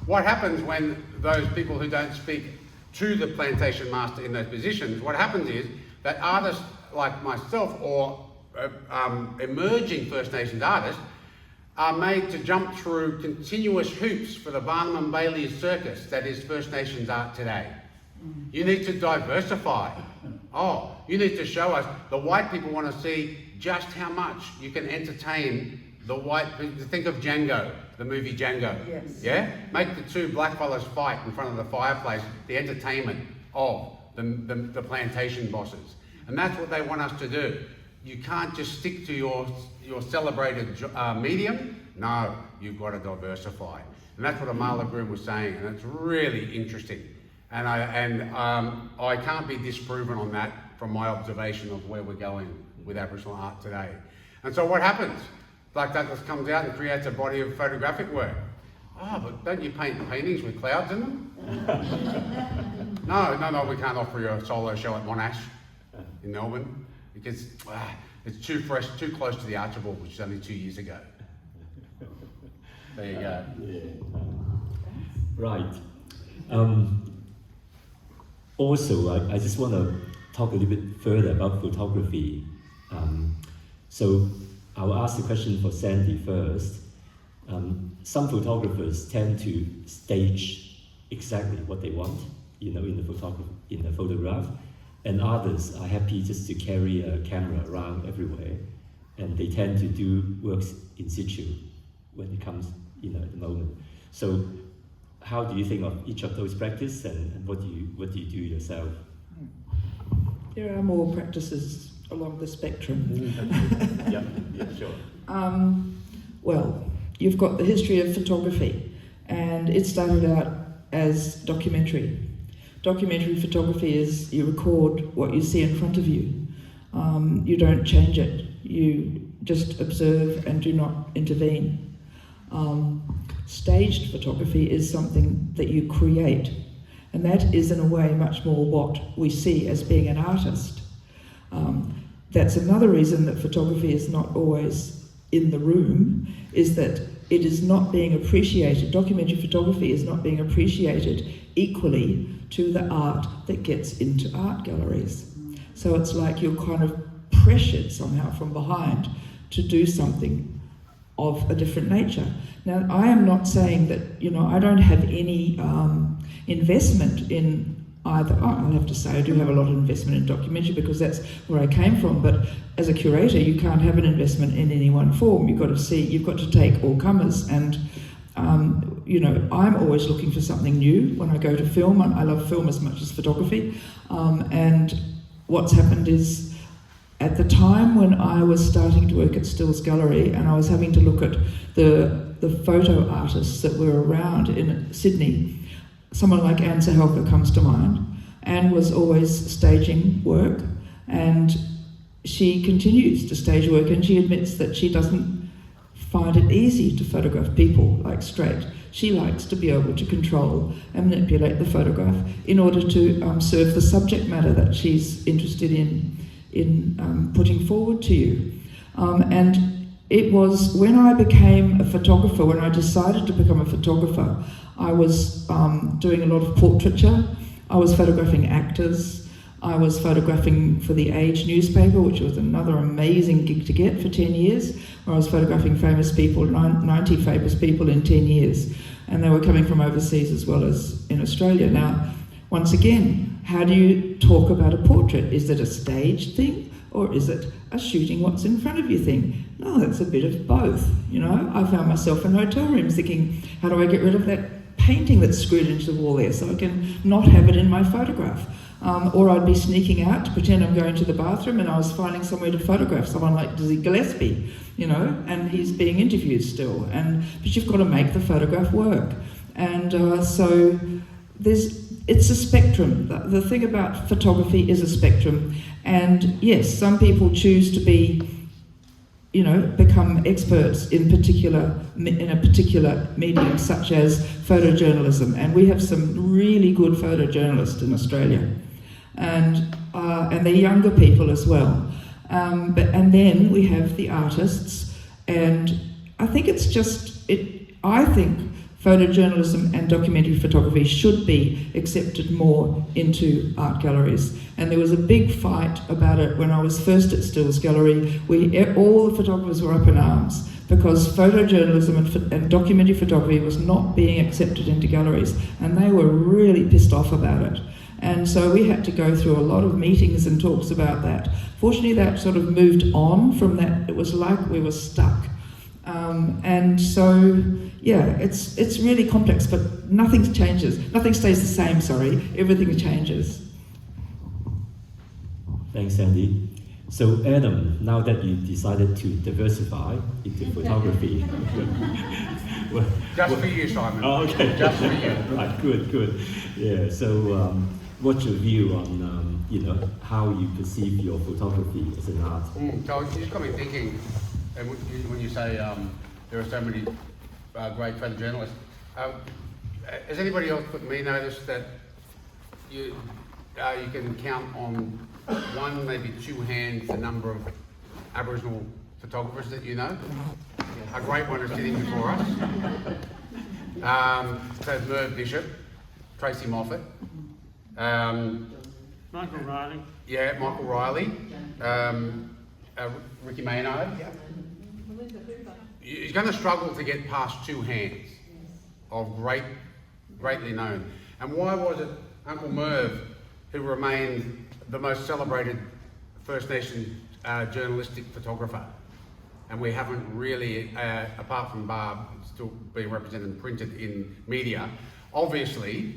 what happens when those people who don't speak to the plantation master in those positions, what happens is that artists like myself or emerging First Nations artists are made to jump through continuous hoops for the Barnum and Bailey circus that is First Nations art today. You need to diversify. Oh, you need to show us, the white people want to see just how much you can entertain the white, think of Django, the movie Django. Yes. Yeah? Make the two blackfellas fight in front of the fireplace, the entertainment of the plantation bosses. And that's what they want us to do. You can't just stick to your celebrated medium. No, you've got to diversify. And that's what Amala Groom was saying, and it's really interesting. And I can't be disproven on that from my observation of where we're going with Aboriginal art today. And so what happens? Blak Douglas comes out and creates a body of photographic work. Oh, but don't you paint paintings with clouds in them? No, we can't offer you a solo show at Monash in Melbourne because it's too fresh, too close to the Archibald, which is only 2 years ago. There you go. Yeah. Right. Also, I just want to talk a little bit further about photography. So I'll ask the question for Sandy first. Some photographers tend to stage exactly what they want, in the photograph, and others are happy just to carry a camera around everywhere, and they tend to do works in situ when it comes, at the moment. So, how do you think of each of those practices, and what do you do yourself? There are more practices along the spectrum. Yeah, sure. Well, you've got the history of photography, and it started out as documentary. Documentary photography is you record what you see in front of you. You don't change it. You just observe and do not intervene. Staged photography is something that you create, and that is in a way much more what we see as being an artist. That's another reason that photography is not always in the room, is that it is not being appreciated. Documentary photography is not being appreciated equally to the art that gets into art galleries. So it's like you're kind of pressured somehow from behind to do something of a different nature. Now, I am not saying that, I don't have any investment in either. I'll have to say I do have a lot of investment in documentary because that's where I came from, but as a curator, you can't have an investment in any one form. You've got to take all comers, and I'm always looking for something new when I go to film. I love film as much as photography, and what's happened is, at the time when I was starting to work at Stills Gallery and I was having to look at the photo artists that were around in Sydney, someone like Anne Sahelka comes to mind. Anne was always staging work, and she continues to stage work, and she admits that she doesn't find it easy to photograph people like straight. She likes to be able to control and manipulate the photograph in order to serve the subject matter that she's interested in putting forward to you. And it was when I became a photographer, when I decided to become a photographer, I was doing a lot of portraiture. I was photographing actors. I was photographing for the Age newspaper, which was another amazing gig to get for 10 years, where I was photographing famous people, 90 famous people in 10 years. And they were coming from overseas as well as in Australia. Now, once again, how do you talk about a portrait? Is it a staged thing, or is it a shooting what's in front of you thing? No, that's a bit of both, you know. I found myself in hotel rooms thinking, how do I get rid of that painting that's screwed into the wall there so I can not have it in my photograph? Or I'd be sneaking out to pretend I'm going to the bathroom and I was finding somewhere to photograph someone like Dizzy Gillespie, you know, and he's being interviewed still. But you've got to make the photograph work. And so it's a spectrum. The thing about photography is a spectrum. And yes, some people choose to be, you know, become experts in a particular medium, such as photojournalism. And we have some really good photojournalists in Australia. And they're younger people as well. And then we have the artists, and I think I think photojournalism and documentary photography should be accepted more into art galleries. And there was a big fight about it when I was first at Stills Gallery. All the photographers were up in arms because photojournalism and documentary photography was not being accepted into galleries, and they were really pissed off about it. And so we had to go through a lot of meetings and talks about that. Fortunately, that sort of moved on from that. It was like we were stuck. And so, yeah, it's really complex, but nothing changes. Nothing stays the same, sorry. Everything changes. Thanks, Sandy. So, Adam, now that you decided to diversify into photography... Just for you, Simon. Oh, okay. Just for you. Right, good. Yeah, so what's your view on, how you perceive your photography as an art? So you just got me thinking, and when you say there are so many great photojournalists, has anybody else but me noticed that you can count on one, maybe two hands, the number of Aboriginal photographers that you know? A great one is sitting before us. So Merv Bishop, Tracy Moffat, Michael Riley. Yeah, Michael Riley, Ricky Maynard. He's going to struggle to get past two hands of greatly known. And why was it Uncle Merv who remained the most celebrated First Nation journalistic photographer? And we haven't really, apart from Barb, still being represented and printed in media. Obviously,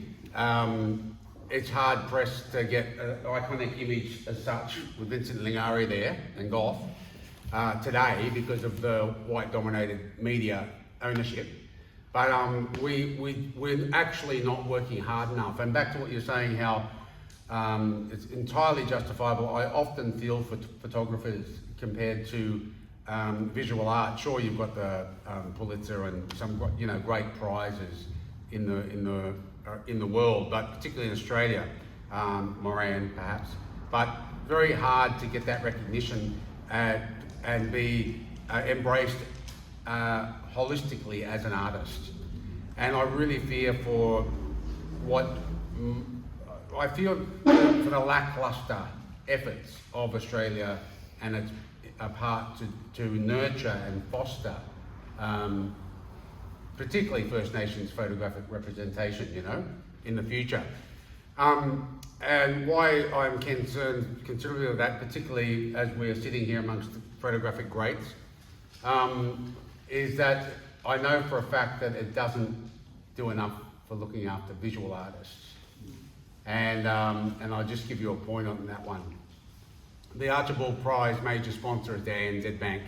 it's hard pressed to get an iconic image as such with Vincent Lingari there and Gough today because of the white-dominated media ownership. But we're actually not working hard enough. And back to what you're saying, how it's entirely justifiable. I often feel for photographers compared to visual art. Sure, you've got the Pulitzer and some great prizes in the world, but particularly in Australia, Moran perhaps. But very hard to get that recognition and be embraced holistically as an artist. And I really fear for I feel for the lackluster efforts of Australia and its part to nurture and foster, particularly First Nations photographic representation, in the future. And why I'm concerned considerably of that, particularly as we're sitting here amongst the photographic greats, is that I know for a fact that it doesn't do enough for looking after visual artists. And I'll just give you a point on that one. The Archibald Prize major sponsor is the ANZ Bank.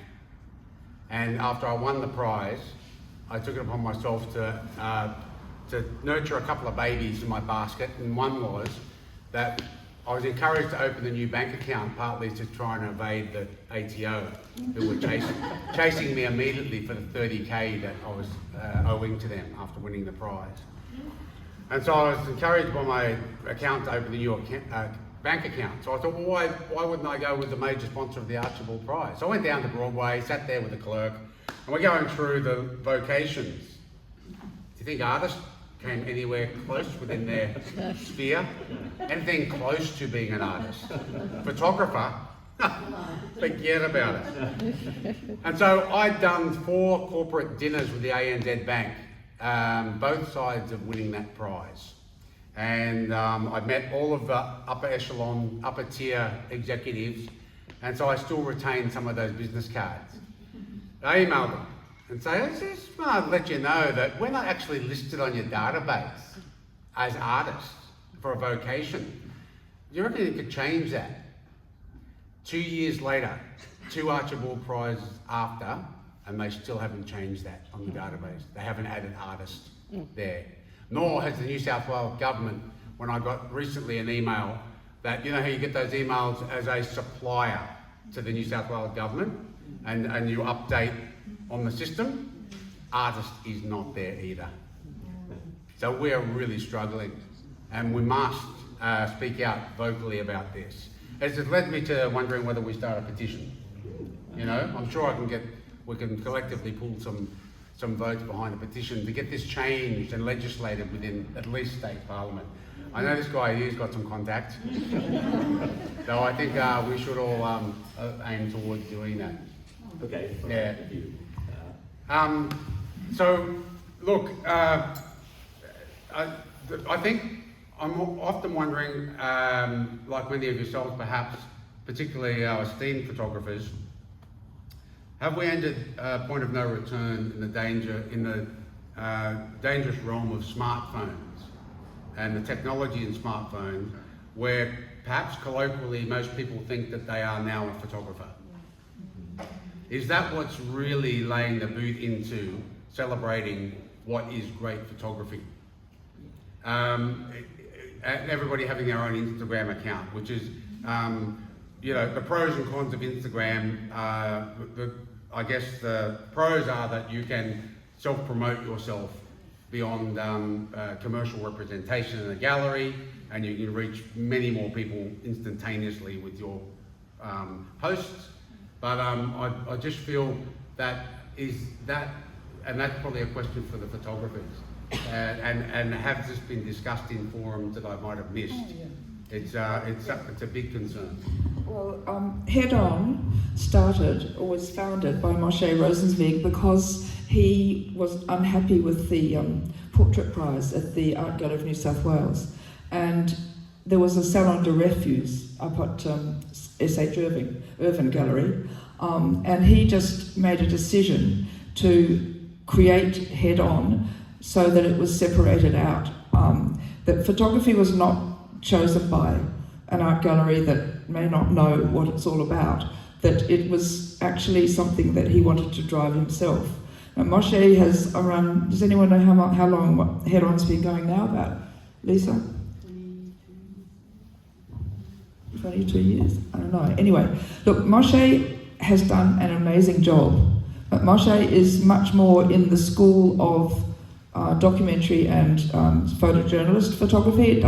And after I won the prize, I took it upon myself to nurture a couple of babies in my basket. And one was that I was encouraged to open the new bank account partly to try and evade the ATO, who were chasing me immediately for the 30K that I was owing to them after winning the prize. And so I was encouraged by my account to open the new bank account. So I thought, well, why wouldn't I go with the major sponsor of the Archibald Prize? So I went down to Broadway, sat there with the clerk, and we're going through the vocations. Do you think artists came anywhere close within their sphere? Anything close to being an artist? Photographer? Forget about it. And so I'd done 4 corporate dinners with the ANZ Bank, both sides of winning that prize. And I'd met all of the upper echelon, upper tier executives, and so I still retain some of those business cards. I emailed them and say, I just want to let you know that we're not actually listed on your database as artists for a vocation. Do you reckon you could change that? 2 years later, 2 Archibald Prizes after, and they still haven't changed that on the database. They haven't added artists there. Nor has the New South Wales government, when I got recently an email that, you know how you get those emails as a supplier to the New South Wales government, and you update on the system, artist is not there either. So we are really struggling, and we must speak out vocally about this. It's led me to wondering whether we start a petition. You know, I'm sure we can collectively pull some votes behind a petition to get this changed and legislated within at least state parliament. I know this guy here's got some contacts, so I think we should all aim towards doing that. Okay. Yeah. Thank you. So, look, I think I'm often wondering, like many of yourselves perhaps, particularly our esteemed photographers, have we entered a point of no return in the dangerous realm of smartphones and the technology in smartphones, where perhaps colloquially most people think that they are now a photographer? Is that what's really laying the boot into celebrating what is great photography? Everybody having their own Instagram account, which is, you know, the pros and cons of Instagram. I guess the pros are that you can self-promote yourself beyond commercial representation in a gallery, and you can reach many more people instantaneously with your posts. But I just feel that and that's probably a question for the photographers, and has this been discussed in forums that I might have missed? It's a big concern. Well, Head On was founded by Moshe Rosenzweig because he was unhappy with the portrait prize at the Art Gallery of New South Wales, and there was a Salon de Refuse up at S.H. Irvin Gallery, and he just made a decision to create Head On so that it was separated out. That photography was not chosen by an art gallery that may not know what it's all about, that it was actually something that he wanted to drive himself. Now, Moshe has around, does anyone know how long Head On's been going now? About, Lisa? 22 years? I don't know. Anyway, look, Moshe has done an amazing job. But Moshe is much more in the school of documentary and photojournalist photography.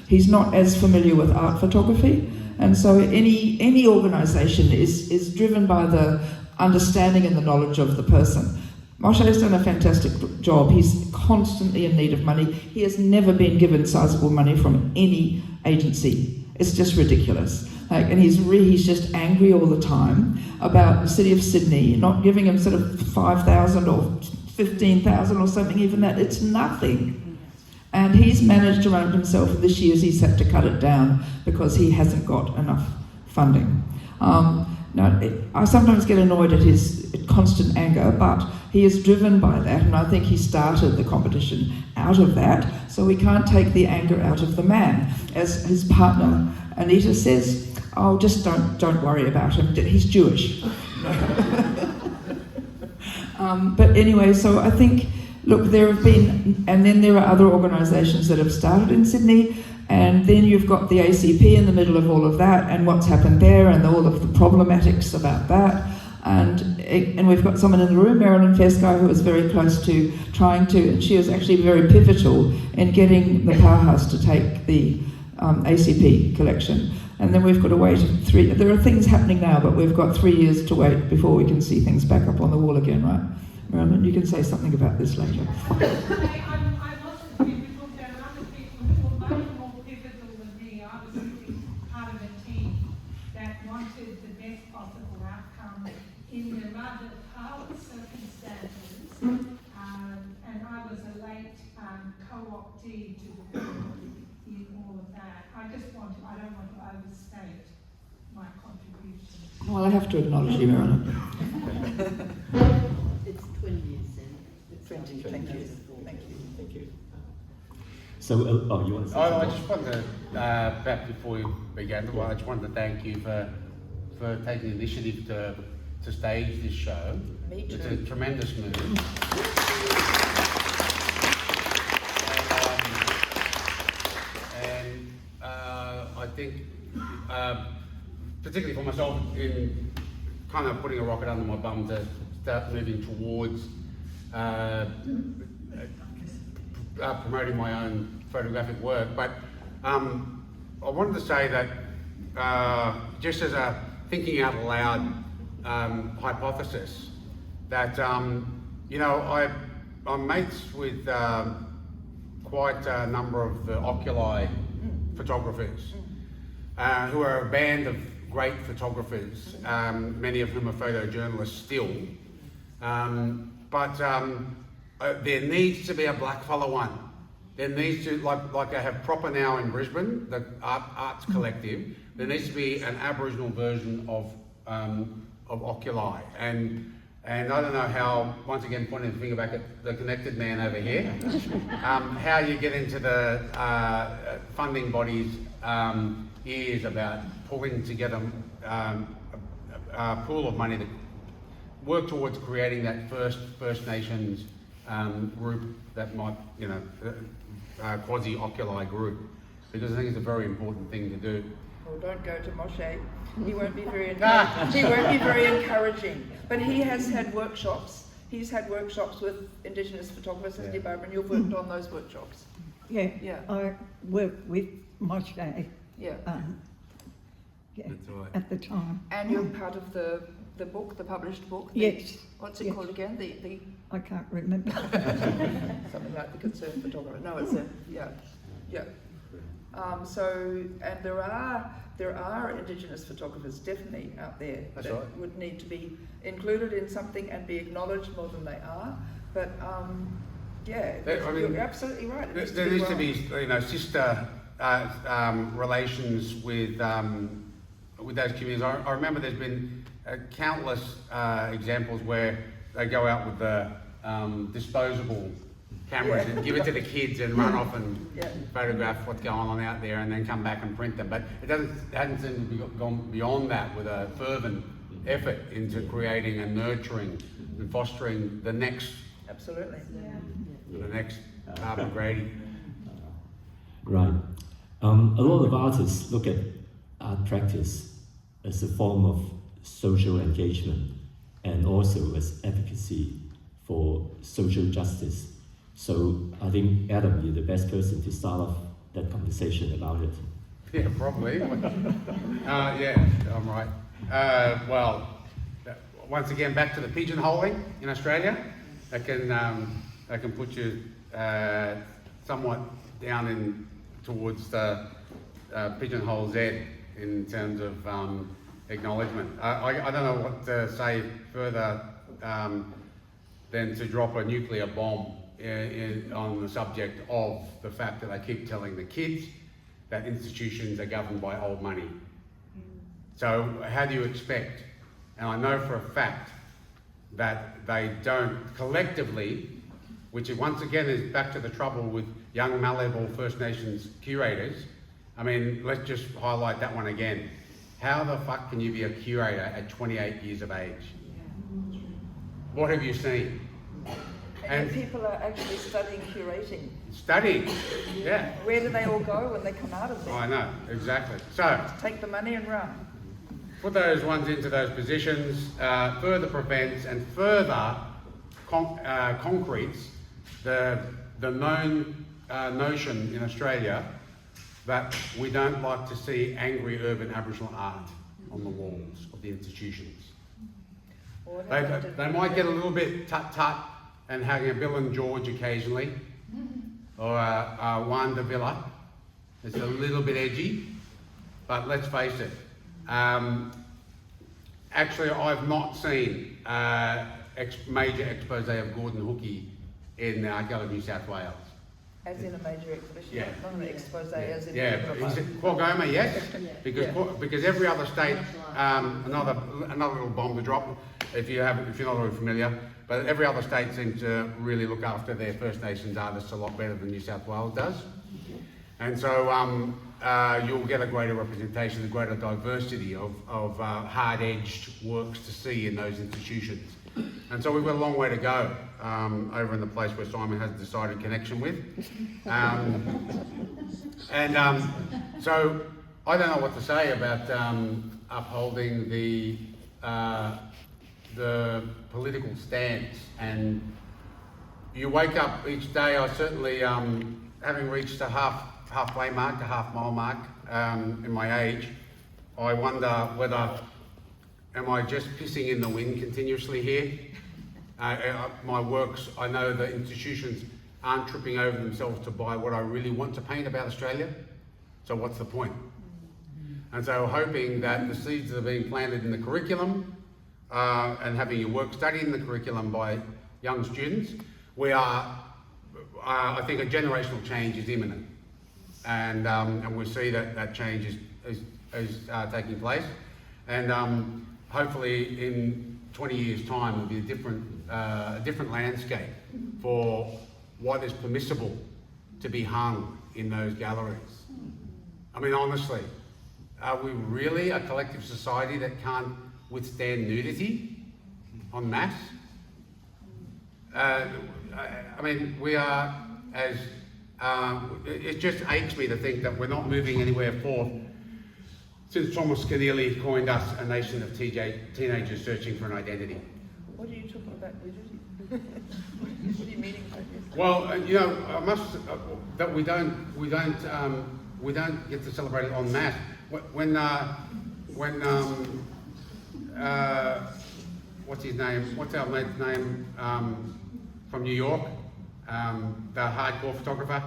He's not as familiar with art photography, and so any organisation is driven by the understanding and the knowledge of the person. Moshe has done a fantastic job. He's constantly in need of money. He has never been given sizable money from any agency. It's just ridiculous. And he's just angry all the time about the City of Sydney not giving him sort of 5,000 or 15,000 or something, even that. It's nothing. And he's managed to run it himself, and this year he's had to cut it down because he hasn't got enough funding. I sometimes get annoyed at his constant anger, but he is driven by that, and I think he started the competition out of that, so we can't take the anger out of the man. As his partner Anita says, oh, just don't worry about him, he's Jewish. But anyway, so I think Look, there have been, and then there are other organisations that have started in Sydney, and then you've got the ACP in the middle of all of that, and what's happened there, and all of the problematics about that. And we've got someone in the room, Marilyn Fesco, who was very close to trying to, and she was actually very pivotal in getting the powerhouse to take the ACP collection. And then we've got to wait there are things happening now, but we've got 3 years to wait before we can see things back up on the wall again, right? Marilyn, you can say something about this later. I wasn't pivotal. There are other people who were much more pivotal than me. I was really part of a team that wanted the best possible outcome in the rather powerful circumstances. And I was a late co-optee to the board in all of that. I don't want to overstate my contribution. Well, I have to acknowledge you, Marilyn. It's 20 years then. 20, thank you. Thank you. Thank you. So, you want to say I something? just wanted to, perhaps before we begin, I just wanted to thank you for taking the initiative to stage this show. Me too. It's a tremendous move. I think, particularly for myself, in kind of putting a rocket under my bum to start moving towards promoting my own photographic work. But I wanted to say that just as a thinking out loud hypothesis, that I'm mates with quite a number of the Oculi photographers, who are a band of great photographers, many of whom are photojournalists still. But there needs to be a blackfellow one. There needs to, like I have proper now in Brisbane, the Arts Collective, there needs to be an Aboriginal version of Oculi. And I don't know how, once again pointing the finger back at the connected man over here, how you get into the funding bodies' ears about pulling together a pool of money to work towards creating that First Nations group that might, quasi-Oculi group, because I think it's a very important thing to do. Well, don't go to Moshe. He won't be very encouraging. He won't be very encouraging. But he has had workshops. He's had workshops with Indigenous photographers, hasn't he, Barbara? And you've worked on those workshops. Yeah, Yeah. I worked with Moshe Yeah. That's right. at the time. And you're part of the book, the published book. Yes. What's it Yes. called again? The I can't remember. something like the Concerned Photographer. No, it's yeah. So, and there are Indigenous photographers definitely out there That's that right. would need to be included in something and be acknowledged more than they are. But you're absolutely right. There needs to be, sister relations with those communities. I remember there's been countless examples where they go out with the disposable cameras and give it to the kids and run off and photograph what's going on out there and then come back and print them. But it hasn't seemed to be gone beyond that with a fervent effort into creating and nurturing and fostering the next, Absolutely. the next Barbara Grady. Right. A lot of artists look at art practice as a form of social engagement and also as advocacy for social justice. So I think, Adam, you're the best person to start off that conversation about it. Yeah, probably. Yeah, I'm right. Well, once again, back to the pigeonholing in Australia. That can put you somewhat down in towards the pigeonhole Z in terms of acknowledgement. I don't know what to say further than to drop a nuclear bomb on the subject of the fact that I keep telling the kids that institutions are governed by old money. So how do you expect, and I know for a fact that they don't collectively, which once again is back to the trouble with young malleable First Nations curators. I mean, let's just highlight that one again. How the fuck can you be a curator at 28 years of age? What have you seen? And people are actually studying curating. studying, yeah. Where do they all go when they come out of there? I know, exactly. So, Take the money and run. put those ones into those positions, further prevents and further concretes the known notion in Australia that we don't like to see angry urban Aboriginal art on the walls of the institutions. They might get a little bit tut-tut and having a Bill and George occasionally, or a Wanda Villa. It's a little bit edgy, but let's face it. Actually, I've not seen major expose of Gordon Hookey in the Art Gallery of New South Wales. As in a major exhibition, Yeah. not an expose as in Yeah, but is it Quagoma? Yes, because every other state, another little bomb to drop. If you're not really familiar, but every other state seems to really look after their First Nations artists a lot better than New South Wales does, and so you'll get a greater representation, a greater diversity of hard-edged works to see in those institutions. And so we've got a long way to go over in the place where Simon has a decided connection with. So I don't know what to say about upholding the political stance. And you wake up each day, I certainly, having reached the halfway mark, the half-mile mark in my age, I wonder whether am I just pissing in the wind continuously here? My works, I know the institutions aren't tripping over themselves to buy what I really want to paint about Australia. So what's the point? And so hoping that the seeds that are being planted in the curriculum and having your work studied in the curriculum by young students, we are, I think a generational change is imminent. And we see that change is taking place. And hopefully in 20 years' time will be a different landscape for what is permissible to be hung in those galleries. I mean, honestly, are we really a collective society that can't withstand nudity en masse? I mean, we are as, it just aches me to think that we're not moving anywhere forth since Thomas Keneally coined us a nation of teenagers searching for an identity. What are you talking about nudity? What are you meaning by this? Well, you know, I must that we don't get to celebrate it en masse. When what's his name? What's our mate's name from New York? The hardcore photographer.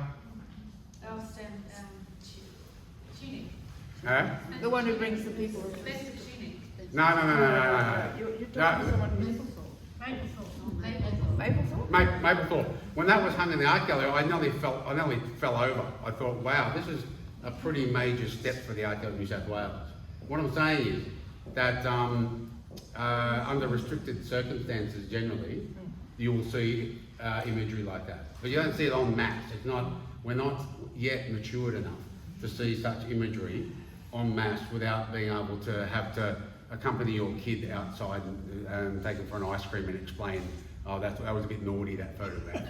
Tuning. Huh? The one who brings the people. Spencer Tuning. No. You're talking to someone who's Maplethorpe? Maplethorpe. When that was hung in the art gallery, I nearly fell over. I thought, wow, this is a pretty major step for the Art Gallery of New South Wales. What I'm saying is that under restricted circumstances generally, you will see imagery like that. But you don't see it en masse. We're not yet matured enough to see such imagery en masse without being able to have to accompany your kid outside and take him for an ice cream and explain, oh, that was a bit naughty, that photograph.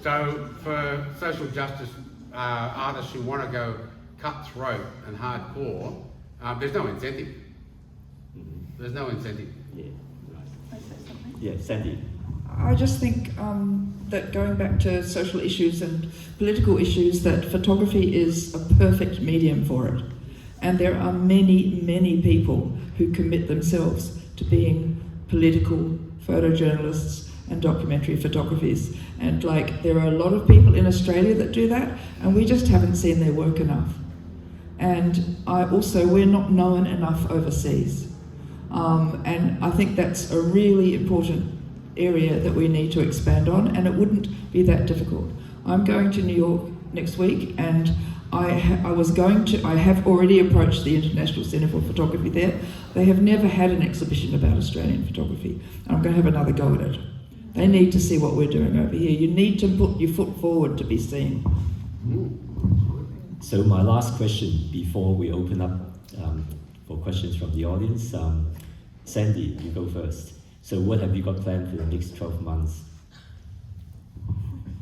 So for social justice artists who want to go cutthroat and hardcore, there's no incentive. There's no incentive. Yeah, right. I say something? Yeah, Sandy. I just think that going back to social issues and political issues, that photography is a perfect medium for it. And there are many, many people who commit themselves to being political photojournalists and documentary photographers. And there are a lot of people in Australia that do that, and we just haven't seen their work enough. And we're not known enough overseas. And I think that's a really important area that we need to expand on, and it wouldn't be that difficult. I'm going to New York next week, and I have already approached the International Centre for Photography there. They have never had an exhibition about Australian photography, and I'm going to have another go at it. They need to see what we're doing over here. You need to put your foot forward to be seen. So my last question before we open up for questions from the audience. Sandy, you go first. So what have you got planned for the next 12 months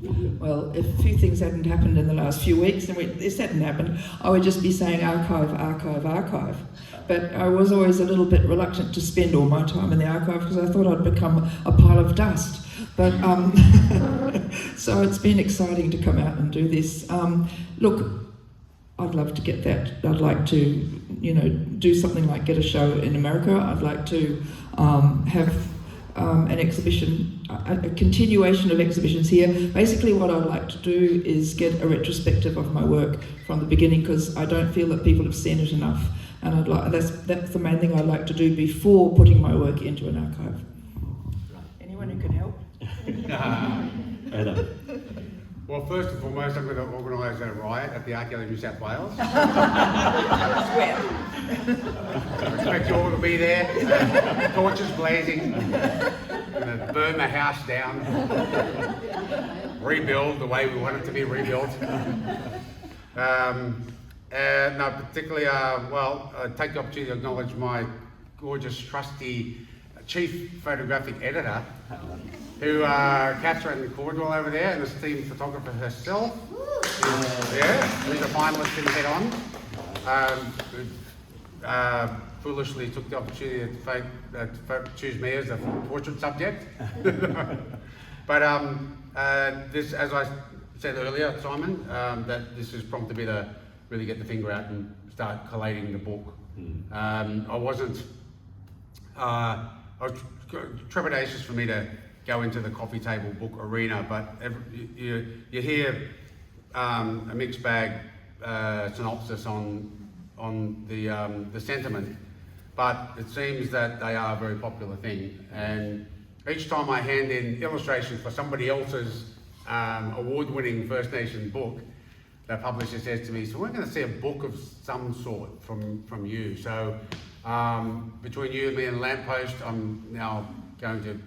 Well, if a few things hadn't happened in the last few weeks, and this hadn't happened, I would just be saying archive, archive, archive. But I was always a little bit reluctant to spend all my time in the archive because I thought I'd become a pile of dust. But so it's been exciting to come out and do this. Look, I'd love to get that. I'd like to, do something like get a show in America. I'd like to have an exhibition, a continuation of exhibitions here. Basically what I'd like to do is get a retrospective of my work from the beginning, because I don't feel that people have seen it enough, and that's the main thing I'd like to do before putting my work into an archive. Anyone who can help? Adam. Well, first and foremost, I'm going to organise a riot at the Art Gallery of New South Wales. I expect you all to be there, torches blazing, going to burn the house down, rebuild the way we want it to be rebuilt. No, particularly, take the opportunity to acknowledge my gorgeous, trusty chief photographic editor, who Catherine Cordwell over there, an esteemed photographer herself. Who's a finalist in Head On. Foolishly took the opportunity to choose me as a portrait subject. But this, as I said earlier, Simon, that this has prompted me to really get the finger out and start collating the book. I was trepidatious for me to go into the coffee table book arena, but you hear a mixed bag synopsis on the sentiment, but it seems that they are a very popular thing. And each time I hand in illustrations for somebody else's award-winning First Nation book, the publisher says to me, "So we're going to see a book of some sort from you." So between you, me, and Lamppost, I'm now going to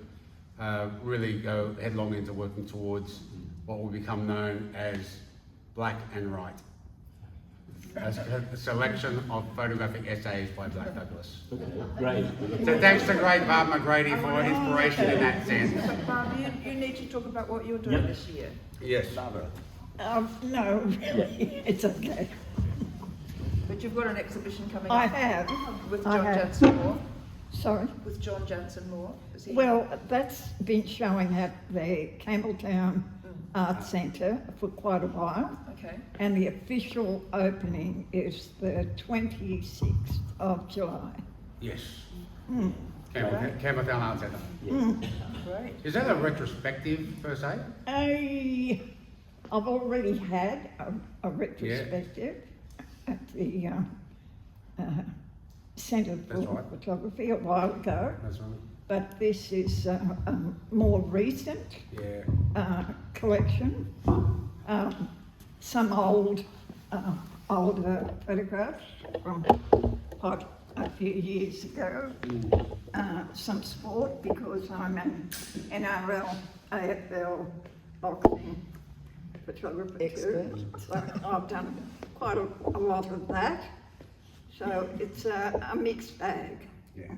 really go headlong into working towards what will become known as Blak and Write, a selection of photographic essays by Blak Douglas. Okay, great. So thanks to great Barb McGrady for inspiration in that sense. But Barb, you need to talk about what you're doing this year. Yes. No, really, it's okay. But you've got an exhibition coming I up have. with I John have. Jansen Moore. Sorry. With John Jansen Moore. Is he? Well, that's been showing at the Campbelltown Art Centre for quite a while. Okay. And the official opening is the 26th of July. Yes. Campbelltown Art Centre. Great. Is that a retrospective per se? I've already had a retrospective at the Centre for That's right. Photography a while ago, That's right. but this is a more recent Yeah. collection. Some older photographs from quite a few years ago. Some sport, because I'm an NRL, AFL, boxing photographer Expert. too. So I've done quite a lot of that. So it's a mixed bag. Yeah.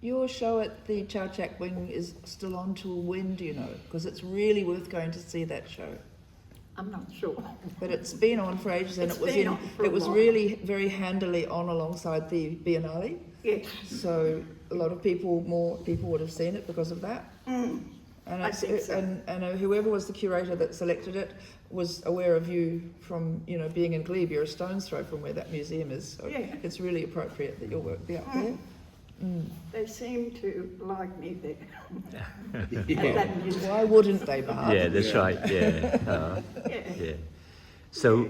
Your show at the Chow Chak Wing is still on till when, do you know? Because it's really worth going to see that show. I'm not sure. But it's been on for ages, and It's been on for a it was while. really very handily on alongside the Biennale. Yes. So a lot of more people would have seen it because of that. And I think so. and whoever was the curator that selected it was aware of you from being in Glebe. You're a stone's throw from where that museum is. So Yeah. it's really appropriate that your work be up there. They seem to like me there. Yeah. At that museum. Why wouldn't they, Barb? Yeah, that's right. Yeah. Yeah. Yeah. So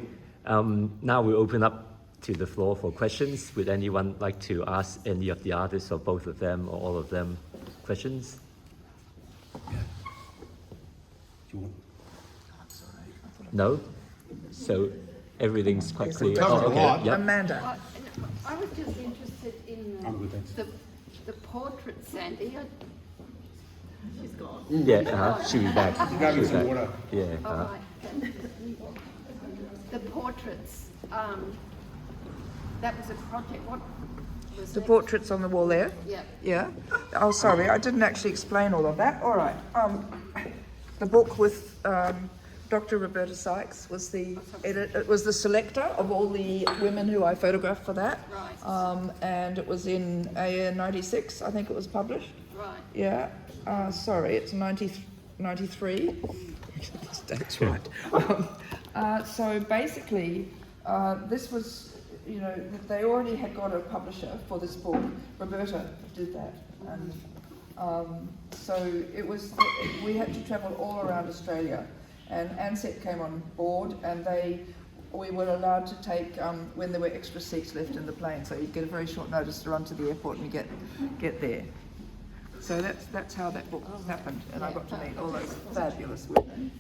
now we open up to the floor for questions. Would anyone like to ask any of the artists, or both of them, or all of them, questions? No? So everything's quite clear. covered a lot. Yep. Amanda. I was just interested in I'm good, thanks. the portrait, Sandy. She's gone. Yeah, she'll be back. Grab me She'll some be water. back. Yeah. All right. The portraits, that was a project. What was The that? portraits on the wall there. Yeah. Yeah. Oh, sorry, I didn't actually explain all of that. All right. The book with Dr. Roberta Sykes was the was the selector of all the women who I photographed for that. Right. And it was in AN 96, I think it was published. Right. Yeah. Sorry, it's 93. That's right. So basically, this was, you know, they already had got a publisher for this book. Roberta did that, and so it was. We had to travel all around Australia, and ANZAC came on board, and we were allowed to take when there were extra seats left in the plane. So you'd get a very short notice to run to the airport and get there. So that's how that book happened, and I got to meet all those fabulous women.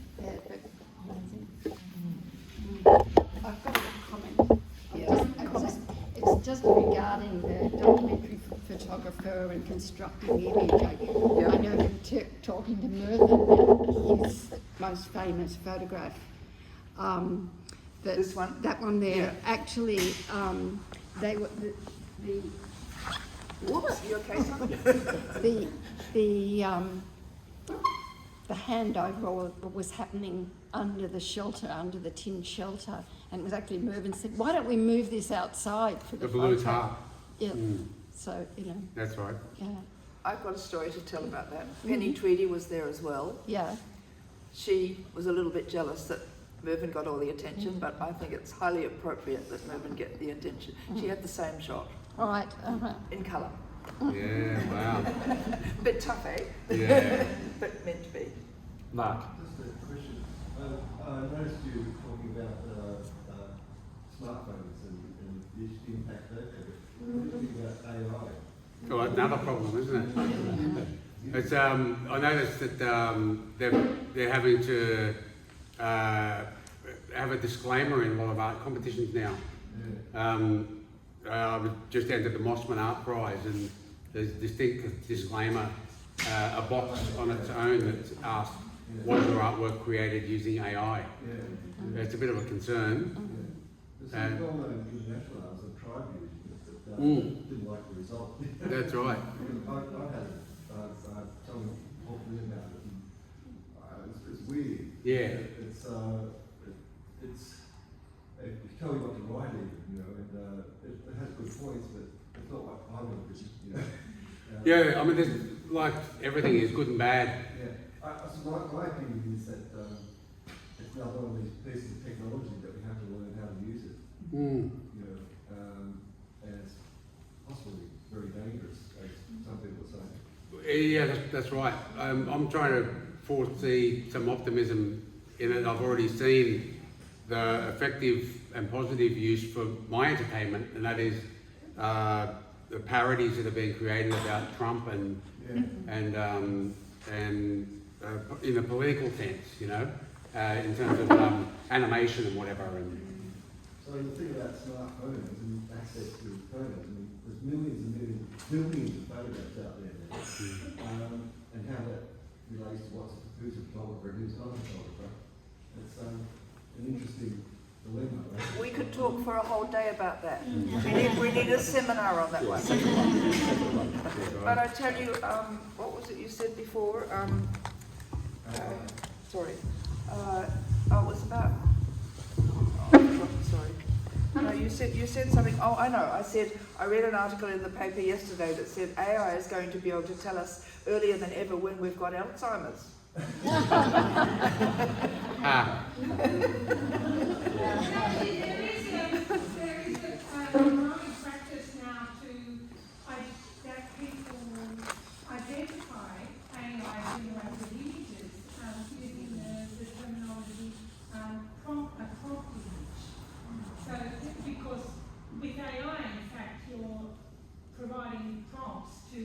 I've got a comment. It's just regarding the documentary photographer and constructing the image. I know from talking to Mervyn that his most famous photograph, This one? that one there, Yeah. actually, they were the Whoops, you okay? the handover was happening under the shelter, under the tin shelter, and it was actually Mervyn said, "Why don't we move this outside for the blue photo?" tarp. Yeah. So That's right. yeah, I've got a story to tell about that. Penny Tweedy was there as well. yeah. She was a little bit jealous that Mervyn got all the attention, but I think it's highly appropriate that Mervyn get the attention. She had the same shot All right. in colour. Yeah, wow. Bit tough, eh? Yeah. But meant to be. Mark. Just a question. I noticed you talking about smartphones and the impact they have. What do you think about AI? Oh, another problem, isn't it? It's I noticed that they're having to have a disclaimer in a lot of art competitions now. I just entered the Mossman Art Prize, and there's a distinct disclaimer, a box on its own that asks, "Was your artwork created using AI?" It's a bit of a concern. There's some well-known international artists that tried using it, but didn't like the result. That's right. I've had someone talk to me about it, and it's weird. Yeah. It tell you what to write even, you know, and it has good points, but it's not like I would, you know. Yeah, I mean, there's like everything is good and bad. Yeah, so my opinion is that it's another one of these pieces of technology that we have to learn how to use it. You know, and it's possibly very dangerous, as some people are saying. Yeah, that's right. I'm trying to foresee some optimism in it. I've already seen the effective and positive use for my entertainment, and that is the parodies that are being created about Trump and in a political sense, you know, in terms of animation and whatever. And So the thing about smartphones and access to photos, I mean, there's millions and billions of photographs out there now, and how that relates to who's a photographer and who's not a photographer. It's an interesting dilemma, right? We could talk for a whole day about that. We need a seminar on that one. But I tell you, what was it you said before? Sorry. It was about. Sorry. No, you said something. Oh, I know. I read an article in the paper yesterday that said AI is going to be able to tell us earlier than ever when we've got Alzheimer's. There is a growing practice now that people identify AI-generated images using the terminology a prompt image. So, because with AI, in fact, you're providing prompts to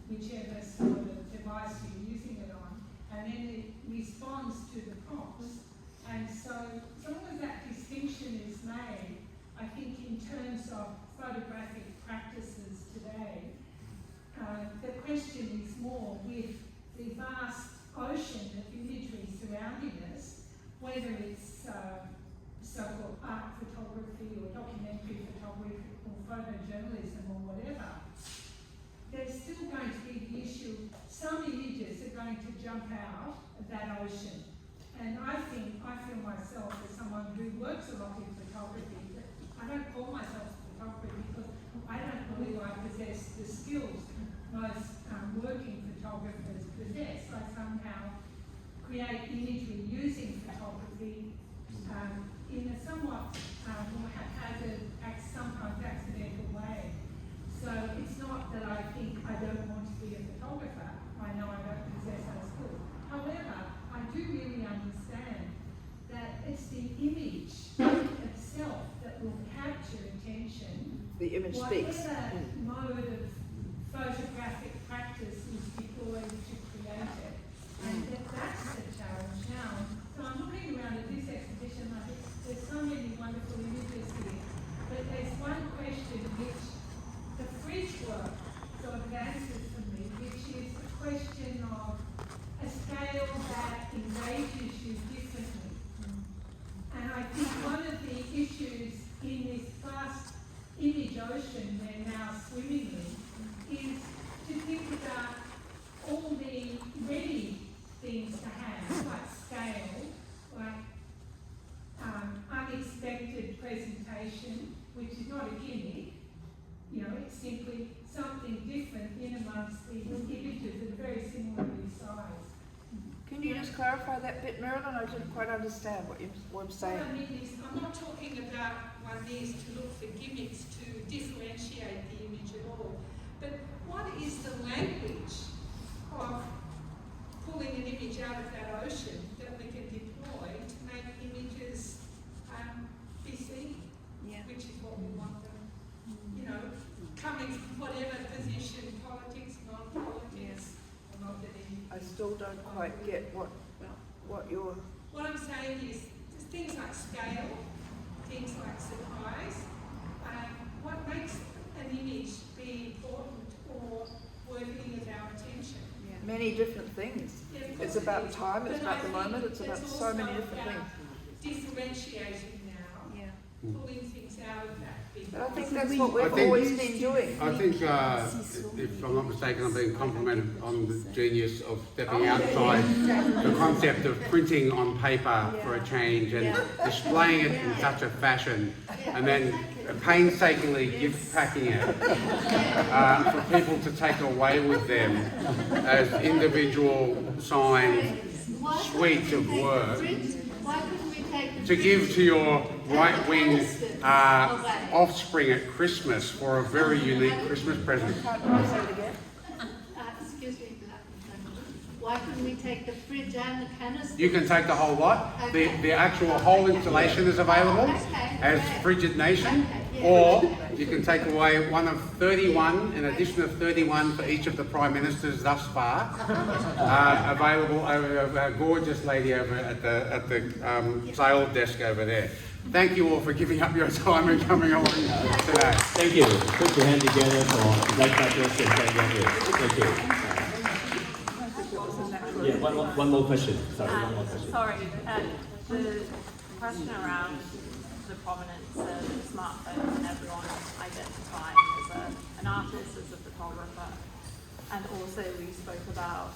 whichever sort of device you're using it on, and then it responds to the prompts. And so, as long as that distinction is made, I think in terms of photographic practices today, the question is more with the vast ocean of imagery surrounding us, whether it's so-called art photography or documentary photography or photojournalism or whatever, there's still going to be the issue, some images are going to jump out of that ocean and I feel myself as someone who works a lot in photography, but I don't call myself a photographer because I don't believe I possess the skills most working photographers possess. I somehow create imagery using photography in a somewhat more haphazard, sometimes accidental way. So it's not that I think I don't want to be a photographer. I know I don't possess those skills. However, I do really understand that it's the image itself that will capture attention. The image speaks. Whatever mode of photographic practice is deployed to create it. And that's the challenge now. So I'm looking around at this exhibition, I think there's so many wonderful images here. But there's one question which the fridge work sort of answers for me, which is the question of a scale that engages you differently. And I think one of the issues in this vast image ocean we're now swimming in is to think about all the ready things to have, like scale, like unexpected presentation, which is not a gimmick, it's simply something different in amongst these images that are very similarly sized. Can you just clarify that bit, Marilyn? I didn't quite understand what I'm saying. What I mean is, I'm not talking about one needs to look for gimmicks to differentiate the image at all, but what is the language of pulling an image out of that ocean that we can deploy to make images be seen, which is what we want them, coming from whatever position, politics, non-politics, or not that any. I still don't quite get what you're... What I'm saying is, there's things like scale, things like surprise, what makes an image be important or worthy of our attention. Many different things. Yeah, It's about time, it's about the moment, it's about so many different things. Differentiating now, pulling things out of that big. But I think that's what we've always been doing. I think, if I'm not mistaken, I'm being complimented on the genius of stepping outside the concept of printing on paper for a change and displaying it in such a fashion, and then painstakingly gift packing it for people to take away with them as individual signed suites of work to give to your right-wing offspring at Christmas for a very unique Christmas present. Excuse me, why couldn't we take the fridge and the canister? You can take the whole lot. The actual whole installation is available as Frigid Nation, or you can take away one of 31, an addition of 31 for each of the Prime Ministers thus far, available over a gorgeous lady over at the sale desk over there. Thank you all for giving up your time and coming along today. Thank you. Put your hand together for Blak and thank you. Yeah, one more question. Sorry, one more question. Sorry, the question around the prominence of smartphones and everyone identifying as an artist, as a photographer, and also we spoke about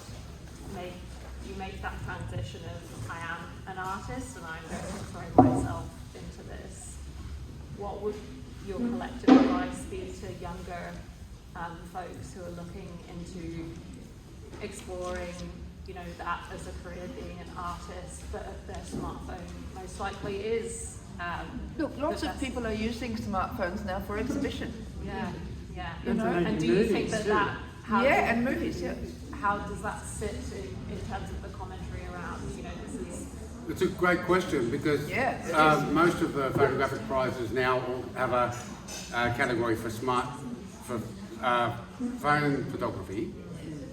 you make that transition of I am an artist and I'm going to throw myself into this. What would your collective advice be to younger folks who are looking into exploring that as a career, being an artist, but their smartphone most likely is... Look, lots of people are using smartphones now for exhibition. Yeah. And do you think that and movies, how does that sit in terms of the commentary around, this is... It's a great question because most of the photographic prizes now have a category for phone photography.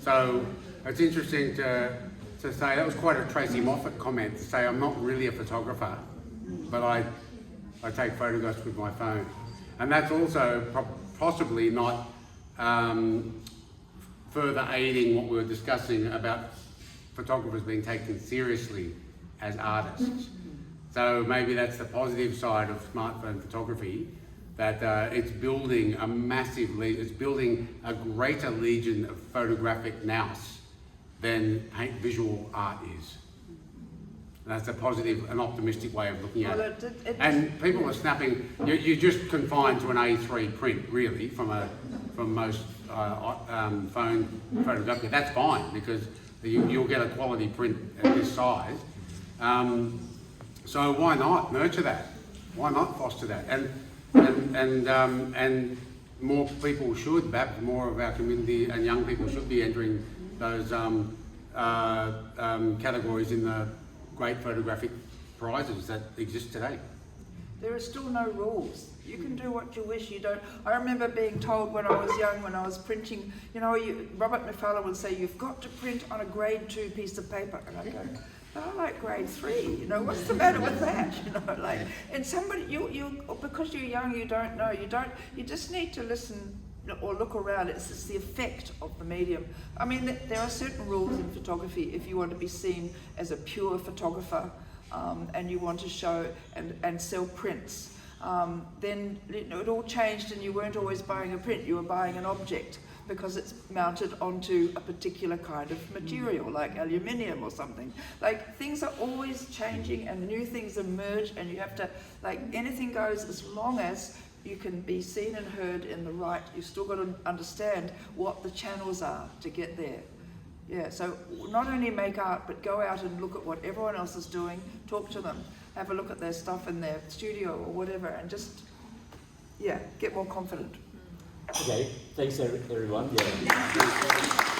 So it's interesting to say, that was quite a Tracy Moffat comment, to say I'm not really a photographer, but I take photographs with my phone. And that's also possibly not further aiding what we were discussing about photographers being taken seriously as artists. So maybe that's the positive side of smartphone photography, that it's building a massive it's building a greater legion of photographic nous than visual art is. That's a positive and optimistic way of looking at Well, it. And people are snapping. You're just confined to an A3 print, really, from most phone photography. That's fine because you'll get a quality print at this size. So why not nurture that? Why not foster that? And more people should, perhaps more of our community and young people should be entering those categories in the great photographic prizes that exist today. There are still no rules. You can do what you wish. You don't. I remember being told when I was young, when I was printing, Robert McFarlane would say, "You've got to print on a grade 2 piece of paper," and I go, "But I like grade 3. What's the matter with that?" And somebody, because you're young, you don't know. You just need to listen or look around. It's the effect of the medium. I mean, there are certain rules in photography if you want to be seen as a pure photographer and you want to show and sell prints. Then it all changed and you weren't always buying a print, you were buying an object because it's mounted onto a particular kind of material like aluminium or something. Like, things are always changing and new things emerge, and you have to, anything goes as long as you can be seen and heard in the right. You've still got to understand what the channels are to get there. Yeah, so not only make art, but go out and look at what everyone else is doing, talk to them, have a look at their stuff in their studio or whatever, and just, get more confident. Okay, thanks everyone. Yeah.